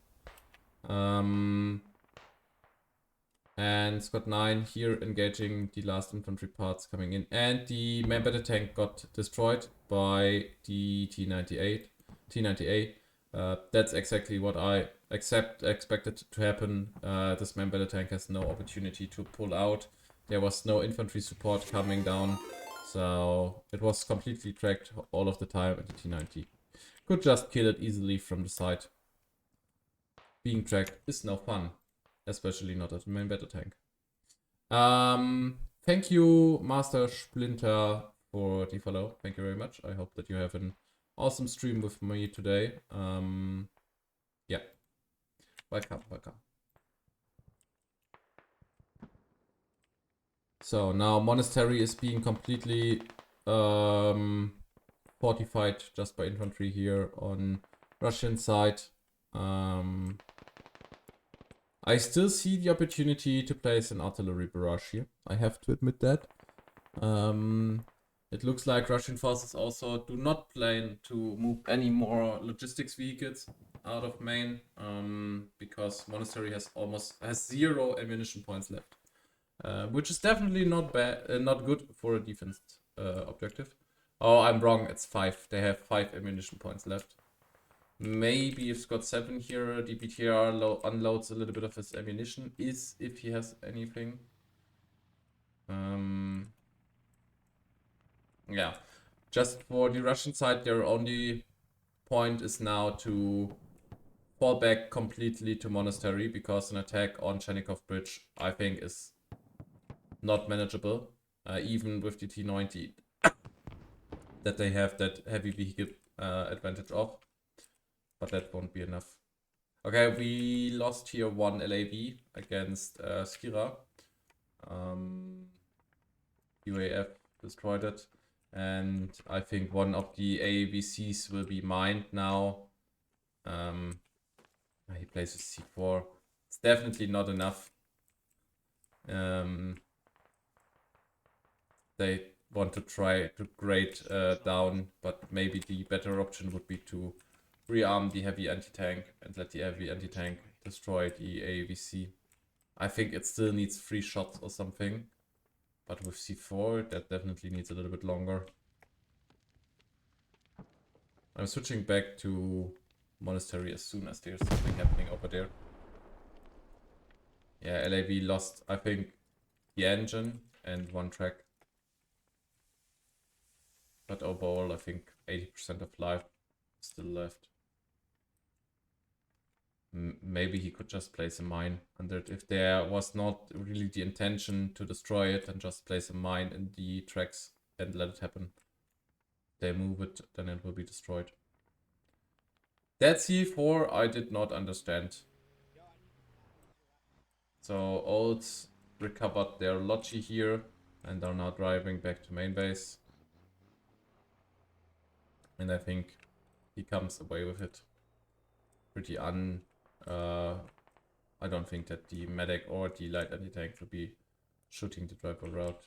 And Scott 9 here engaging the last infantry parts coming in. And the main battle tank got destroyed by the T-98. That's exactly what I expected to happen. This main battle tank has no opportunity to pull out. There was no infantry support coming down. So it was completely tracked all of the time, and the T-90 could just kill it easily from the side. Being tracked is no fun. Especially not as a main battle tank. Thank you, Master Splinter, for the follow. Thank you very much. I hope that you have an awesome stream with me today. Yeah. Welcome. So now Monastery is being completely fortified just by infantry here on Russian side. I still see the opportunity to place an artillery barrage here. I have to admit that. It looks like Russian forces also do not plan to move any more logistics vehicles out of Maine, because Monastery has 0 ammunition points left, which is definitely not bad, not good for a defense objective. Oh, I'm wrong. It's 5. They have 5 ammunition points left. Maybe if Scott 7 here, the BTR unloads a little bit of his ammunition, if he has anything. Yeah, just for the Russian side, their only point is now to fall back completely to Monastery, because an attack on Chernikov Bridge, I think, is not manageable, even with the T-90 that they have that heavy vehicle advantage of. But that won't be enough. Okay, we lost here 1 LAV against Skira. UAF destroyed it. And I think one of the AAVCs will be mined now. He places C4. It's definitely not enough. They want to try to grade down, but maybe the better option would be to rearm the heavy anti-tank and let the heavy anti-tank destroy the AAVC. I think it still needs 3 shots or something, but with C4 that definitely needs a little bit longer. I'm switching back to Monastery as soon as there's something happening over there. Yeah, LAV lost, I think, the engine and 1 track. But overall, I think 80% of life still left. Maybe he could just place a mine under it. If there was not really the intention to destroy it, and just place a mine in the tracks and let it happen. If they move it, then it will be destroyed. That C4 I did not understand. So Olds recovered their Logi here and are now driving back to main base. And I think he comes away with it pretty I don't think that the medic or the light anti-tank will be shooting the driver route.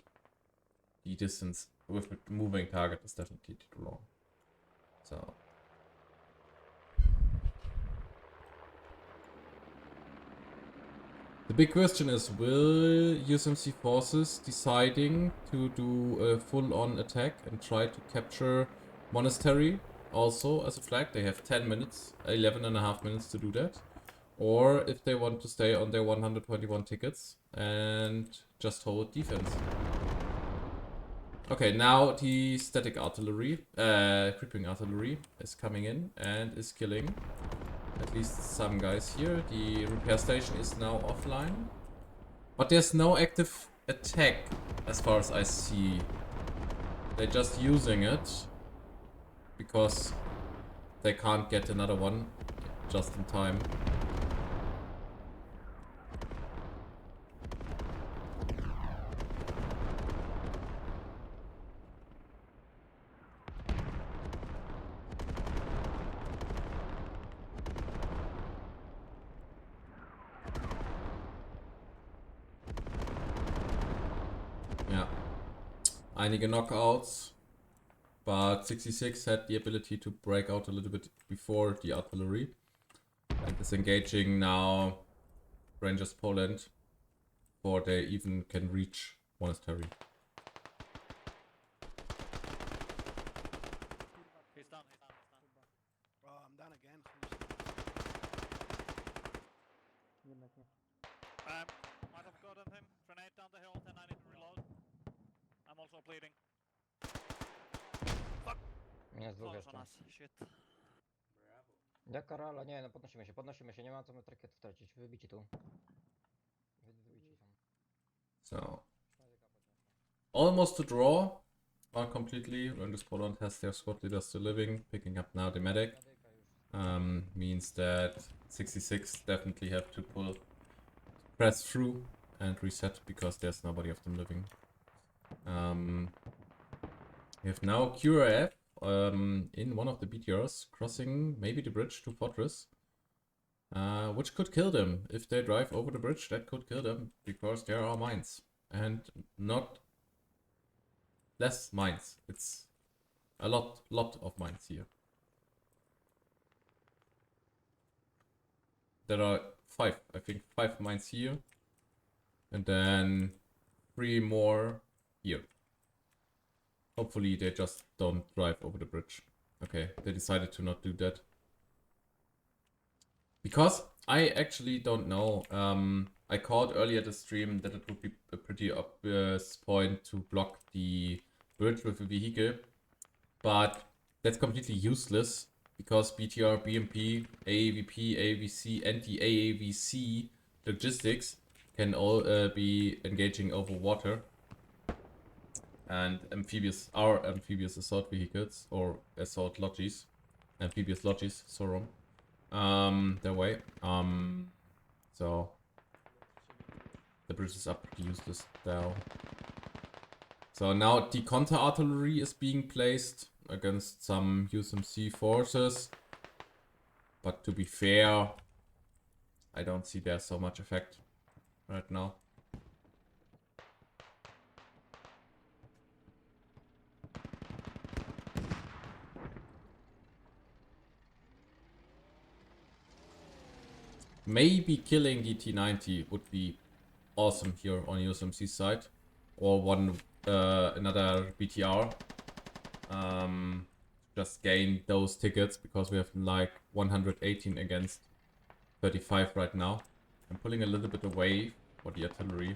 The distance with a moving target is definitely too long. So the big question is, will USMC forces deciding to do a full-on attack and try to capture Monastery also as a flag? They have 10 minutes, 11.5 minutes to do that. Or if they want to stay on their 121 tickets and just hold defense. Okay, now the static artillery, creeping artillery is coming in and is killing at least some guys here. The repair station is now offline. But there's no active attack as far as I see. They're just using it because they can't get another one just in time. einige Knockouts, but 66 had the ability to break out a little bit before the artillery and is engaging now Rangers Poland before they even can reach Monastery. He's down. Oh, I'm down again. Might have gotten him. Grenade down the hill, then I need to reload. I'm also bleeding. Fuck! Nie, z dwóch Close on jeszcze. us. Shit. Do Karola, nie no, podnosimy się, nie ma co my trakietów tracić, wybici tu. Wybici są. So, almost a draw. Not completely. Rangers Poland has their squad leader still living, picking up now the medic. Means that 66 definitely have to press through and reset because there's nobody of them living. We have now QRF in one of the BTRs crossing maybe the bridge to Fortress. Which could kill them. If they drive over the bridge, that could kill them because there are mines. And not less mines. It's a lot of mines here. There are 5, I think 5 mines here. And then 3 more here. Hopefully they just don't drive over the bridge. Okay, they decided to not do that. Because I actually don't know. I called earlier the stream that it would be a pretty obvious point to block the bridge with a vehicle. But that's completely useless. Because BTR, BMP, AAVP, AAVC, and the AAVC logistics can all be engaging over water. And our amphibious assault vehicles, or assault lodges, amphibious lodges, sorry, their way. So the bridges are pretty useless now. So now the counter artillery is being placed against some USMC forces, but to be fair, I don't see there's so much effect right now. Maybe killing the T90 would be awesome here on USMC side, or another BTR. Just gain those tickets because we have like 118 against 35 right now. I'm pulling a little bit away for the artillery.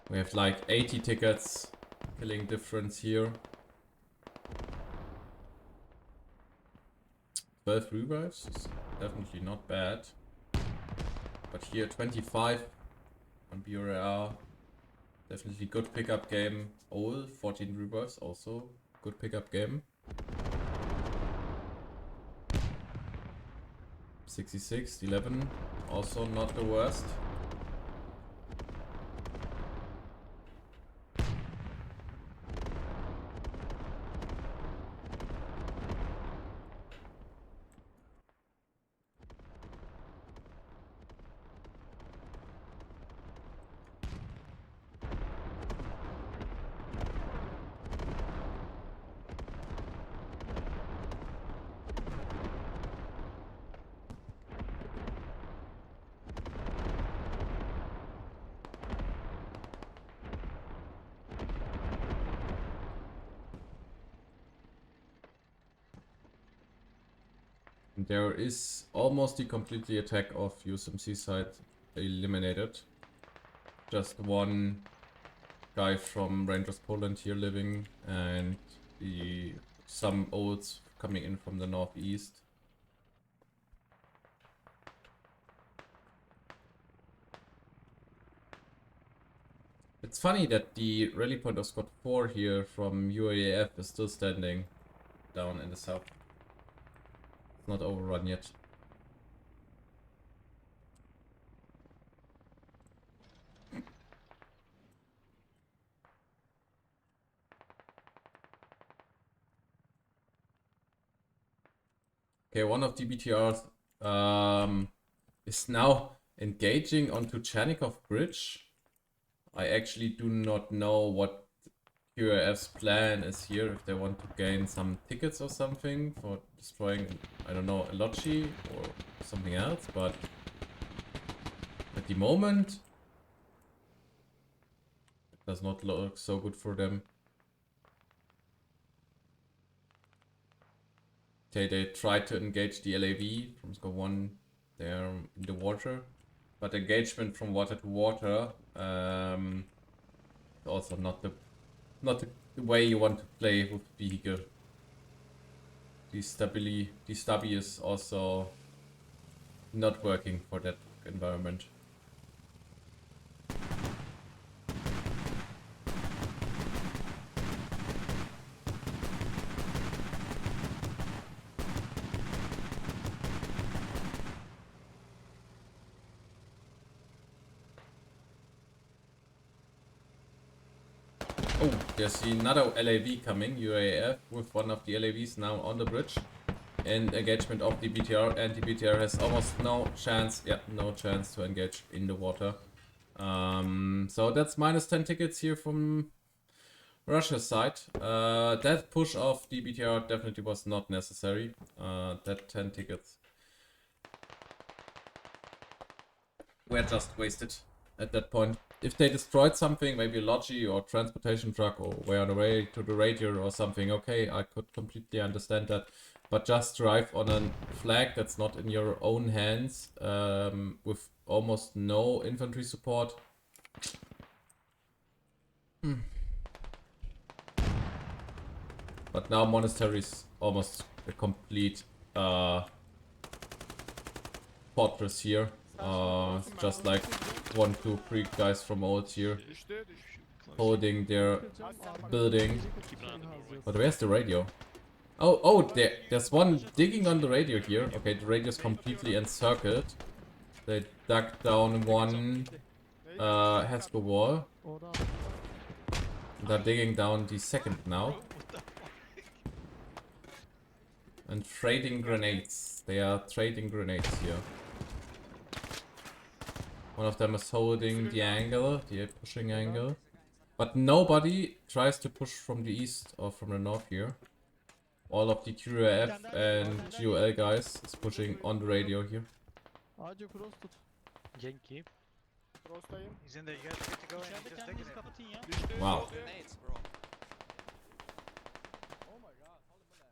We have like 80 tickets, killing difference here. 12 revives is definitely not bad. But here 25 on BRR. Definitely good pickup game. 14 revives, also good pickup game. 66, 11, also not the worst. There is almost the completely attack of USMC side eliminated. Just one guy from Rangers Poland here living, and some olds coming in from the northeast. It's funny that the rally point of Squad 4 here from UAF is still standing down in the south. It's not overrun yet. Okay, one of the BTRs is now engaging onto Chernikov Bridge. I actually do not know what QRF's plan is here, if they want to gain some tickets or something for destroying, I don't know, a Lodgy or something else, but at the moment it does not look so good for them. Okay, they tried to engage the LAV from score 1 there in the water, but engagement from water to water also not the way you want to play with vehicle. The stubby is also not working for that environment. Oh, there's another LAV coming, UAF, with one of the LAVs now on the bridge. And engagement of the BTR, and the BTR has almost no chance, no chance to engage in the water. So that's minus 10 tickets here from Russia's side. That push of the BTR definitely was not necessary. That 10 tickets were just wasted at that point. If they destroyed something, maybe a Lodgy or transportation truck, or were on the way to the radio or something, okay, I could completely understand that. But just drive on a flag that's not in your own hands, with almost no infantry support. But now Monastery is almost a complete fortress here. Just like 1, 2, 3 guys from old here holding their building. But where's the radio? Oh, there's one digging on the radio here. Okay, the radio is completely encircled. They dug down one Haskell wall. They're digging down the second now. And trading grenades. They are trading grenades here. One of them is holding the angle, the pushing angle. But nobody tries to push from the east or from the north here. All of the QRF and GOL guys is pushing on the radio here. Wow.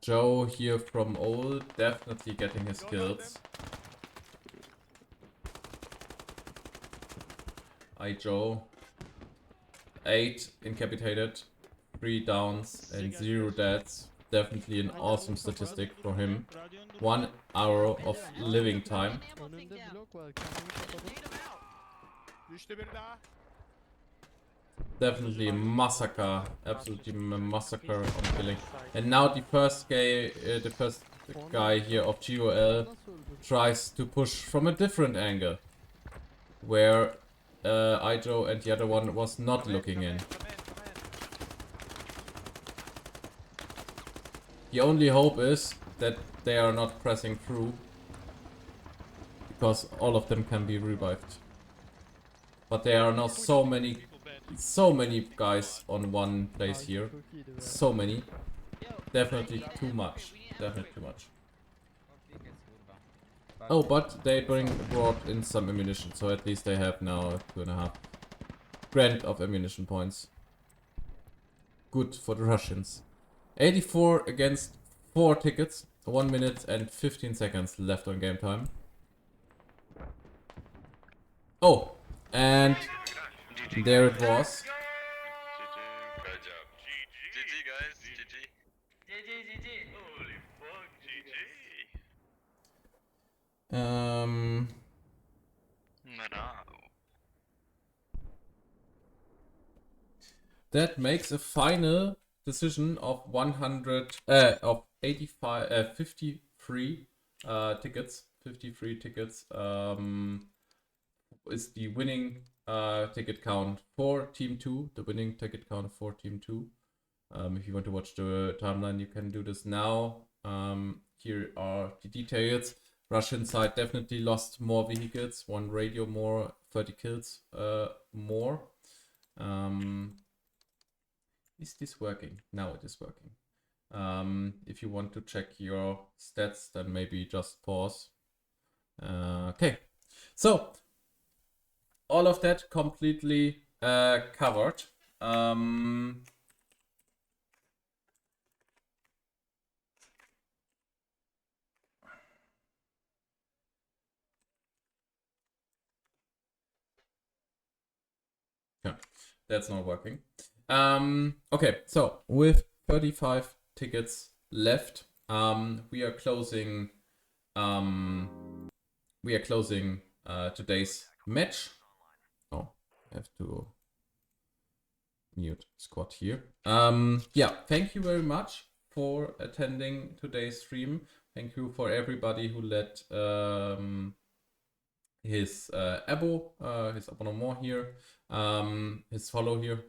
Joe here from old, definitely getting his kills. Joe. 8 incapitated, 3 downs and 0 deaths. Definitely an awesome statistic for him. 1 hour of living time. Definitely a massacre, absolutely a massacre on killing. And now the first guy here of GOL tries to push from a different angle, where Ijo and the other one was not looking in. The only hope is that they are not pressing through, because all of them can be revived. But there are now so many guys on one place here. So many. Definitely too much. Definitely too much. Oh, but they brought in some ammunition, so at least they have now 2.5 grand of ammunition points. Good for the Russians. 84 against 4 tickets. 1 minute and 15 seconds left on game time. Oh, and there it was. Great job. GG guys, GG. GG. Holy fuck, GG. That makes a final decision of 53 tickets. 53 tickets is the winning ticket count for Team 2. The winning ticket count for Team 2. If you want to watch the timeline, you can do this now. Here are the details. Russian side definitely lost more vehicles, 1 radio more, 30 kills more. Is this working? Now it is working. If you want to check your stats, then maybe just pause. Okay, so all of that completely covered. Yeah, that's not working. Okay, so with 35 tickets left, we are closing today's match. Oh, I have to mute squad here. Yeah, thank you very much for attending today's stream. Thank you for everybody who let his his abonnement here, his follow here.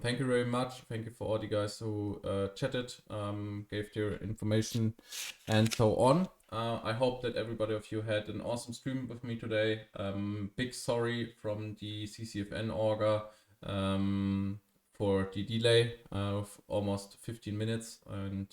Thank you very much. Thank you for all the guys who chatted, gave their information, and so on. I hope that everybody of you had an awesome stream with me today. Big sorry from the CCFN orga for the delay of almost 15 minutes and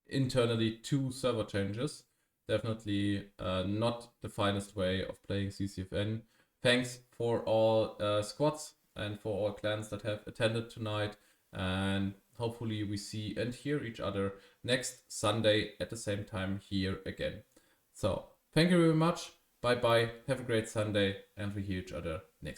internally 2 server changes. Definitely not the finest way of playing CCFN. Thanks for all squads and for all clans that have attended tonight, and hopefully we see and hear each other next Sunday at the same time here again. So thank you very much, bye bye, have a great Sunday, and we hear each other next